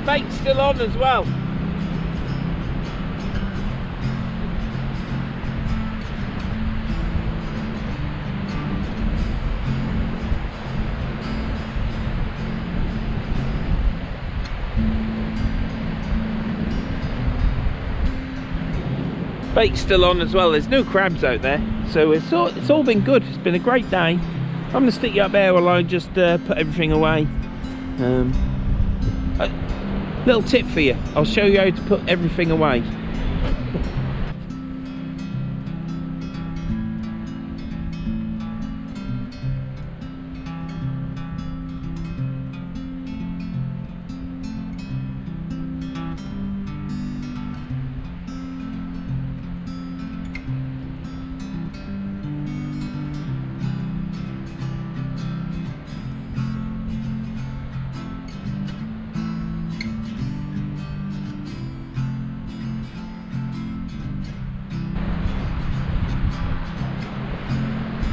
Bait's still on as well. Bait's still on as well. There's no crabs out there, so it's all been good. It's been a great day. I'm going to stick you up there while I just put everything away. Little tip for you, I'll show you how to put everything away.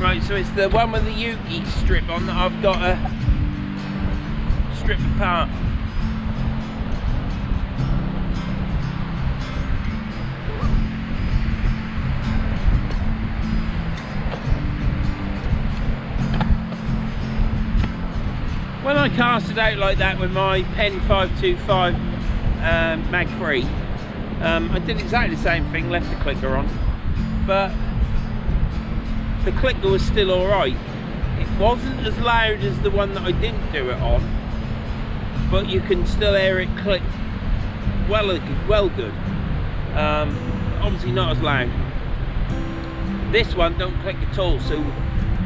Right, so it's the one with the Yuki strip on that I've got to strip apart. When I cast it out like that with my Pen 525 Mag 3, I did exactly the same thing, left the clicker on, but the clicker was still alright. It wasn't as loud as the one that I didn't do it on, but you can still hear it click well good. Obviously not as loud. This one don't click at all, so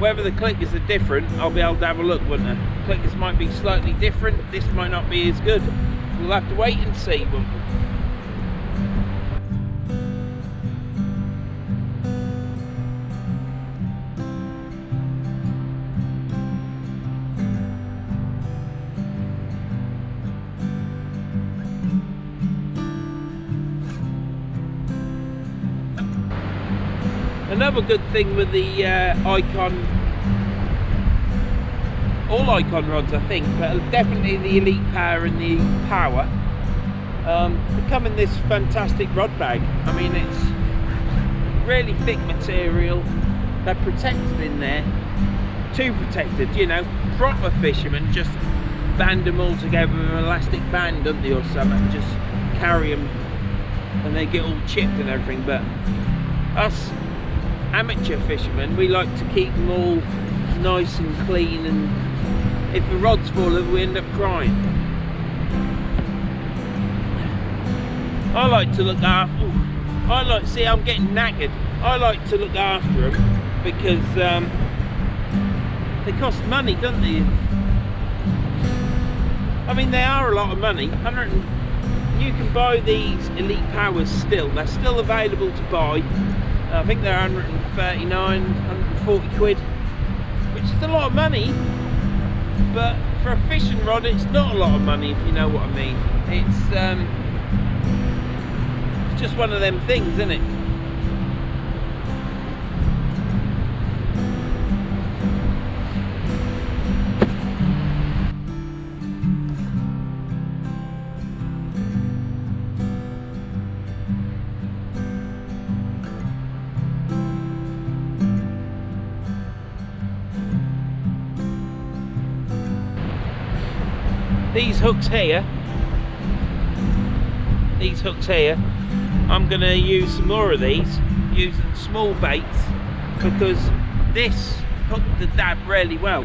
whether the clickers are different, I'll be able to have a look, wouldn't I? Clickers might be slightly different, this might not be as good. We'll have to wait and see, won't we? Another good thing with the all Icon rods, I think, but definitely the Elite Power and the Power, they come in this fantastic rod bag. I mean, it's really thick material. They're protected in there, too protected, you know. Proper fishermen just band them all together with an elastic band, don't they, or something, just carry them and they get all chipped and everything. But us amateur fishermen, we like to keep them all nice and clean, and if the rod's full of, we end up crying. I like to look after. See, I'm getting knackered. I like to look after them because they cost money, don't they? I mean, they are a lot of money. You can buy these Elite Powers still. They're still available to buy. I think they're 139, 140 quid, which is a lot of money. But for a fishing rod, it's not a lot of money, if you know what I mean. It's just one of them things, isn't it? These hooks here, I'm going to use some more of these, using small baits, because this hooked the dab really well.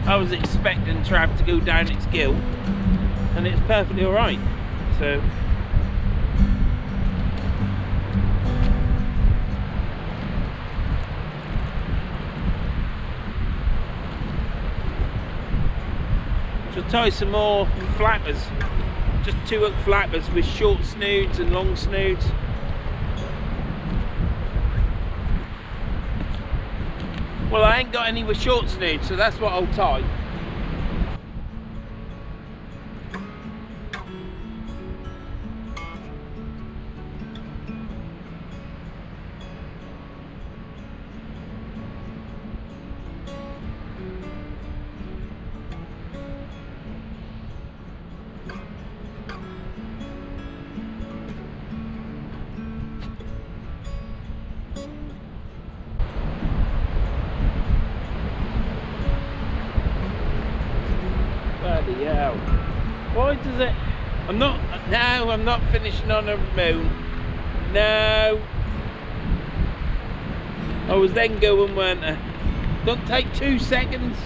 I was expecting to have to go down its gill, and it's perfectly alright. So she'll tie some more flappers, just 2 hook flappers with short snoods and long snoods. Well, I ain't got any with short snoods, so that's what I'll tie. Bloody hell. Why does it... I'm not finishing on a moon. No. I was then going, weren't I? Don't take 2 seconds.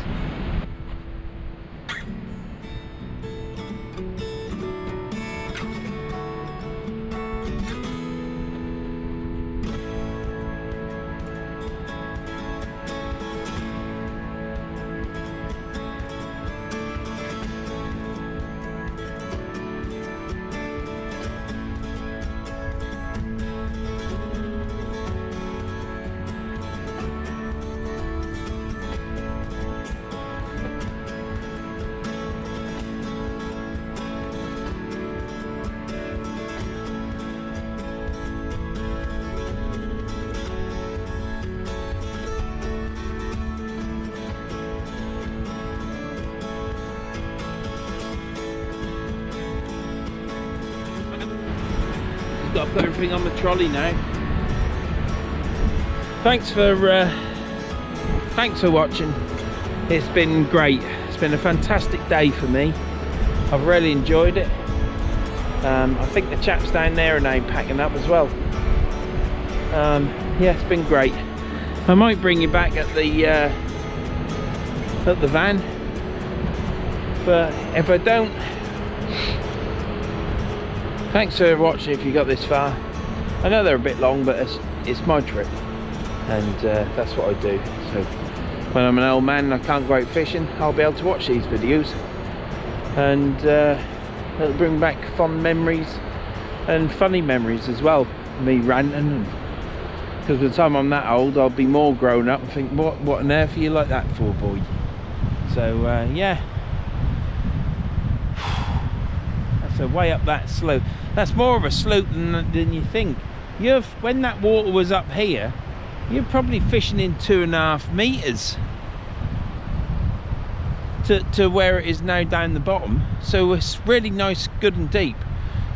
Got to put everything on the trolley now. Thanks for watching. It's been great. It's been a fantastic day for me. I've really enjoyed it. I think the chaps down there are now packing up as well. Yeah, it's been great. I might bring you back at the van, but if I don't, thanks for watching if you got this far. I know they're a bit long, but it's my trip, and that's what I do. So when I'm an old man and I can't go out fishing, I'll be able to watch these videos, and it'll bring back fond memories and funny memories as well. Me ranting, because by the time I'm that old, I'll be more grown up and think, what on earth are you like that for, boy? So yeah. So way up that slope. That's more of a slope than you think. When that water was up here, you're probably fishing in 2.5 meters to where it is now down the bottom. So it's really nice, good and deep.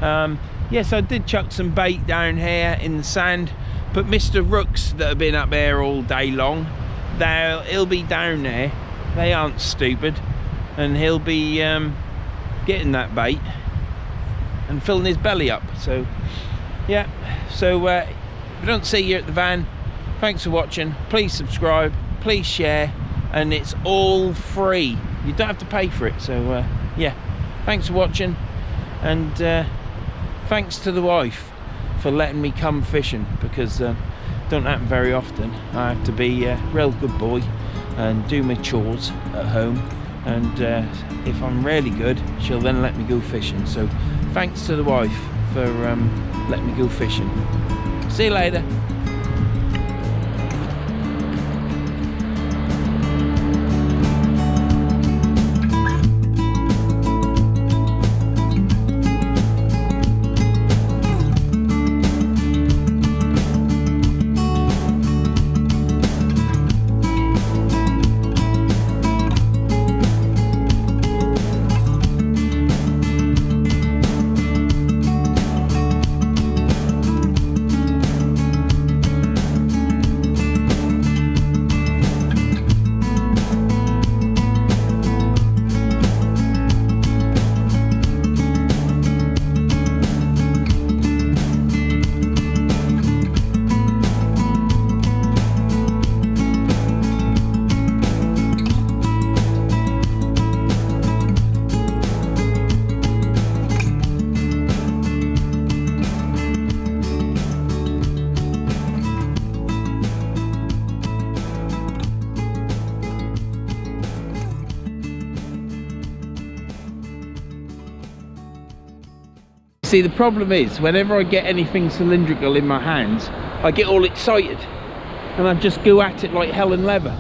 Yes, I did chuck some bait down here in the sand, but Mr. Rooks that have been up there all day long, he'll be down there. They aren't stupid, and he'll be getting that bait. and filling his belly up. So yeah, so if I don't see you at the van, thanks for watching. Please subscribe, please share, and it's all free. You don't have to pay for it. So yeah, thanks for watching, and thanks to the wife for letting me come fishing, because don't happen very often. I have to be a real good boy and do my chores at home, and if I'm really good, she'll then let me go fishing. So thanks to the wife for letting me go fishing. See you later. See, the problem is, whenever I get anything cylindrical in my hands, I get all excited and I just go at it like hell and leather.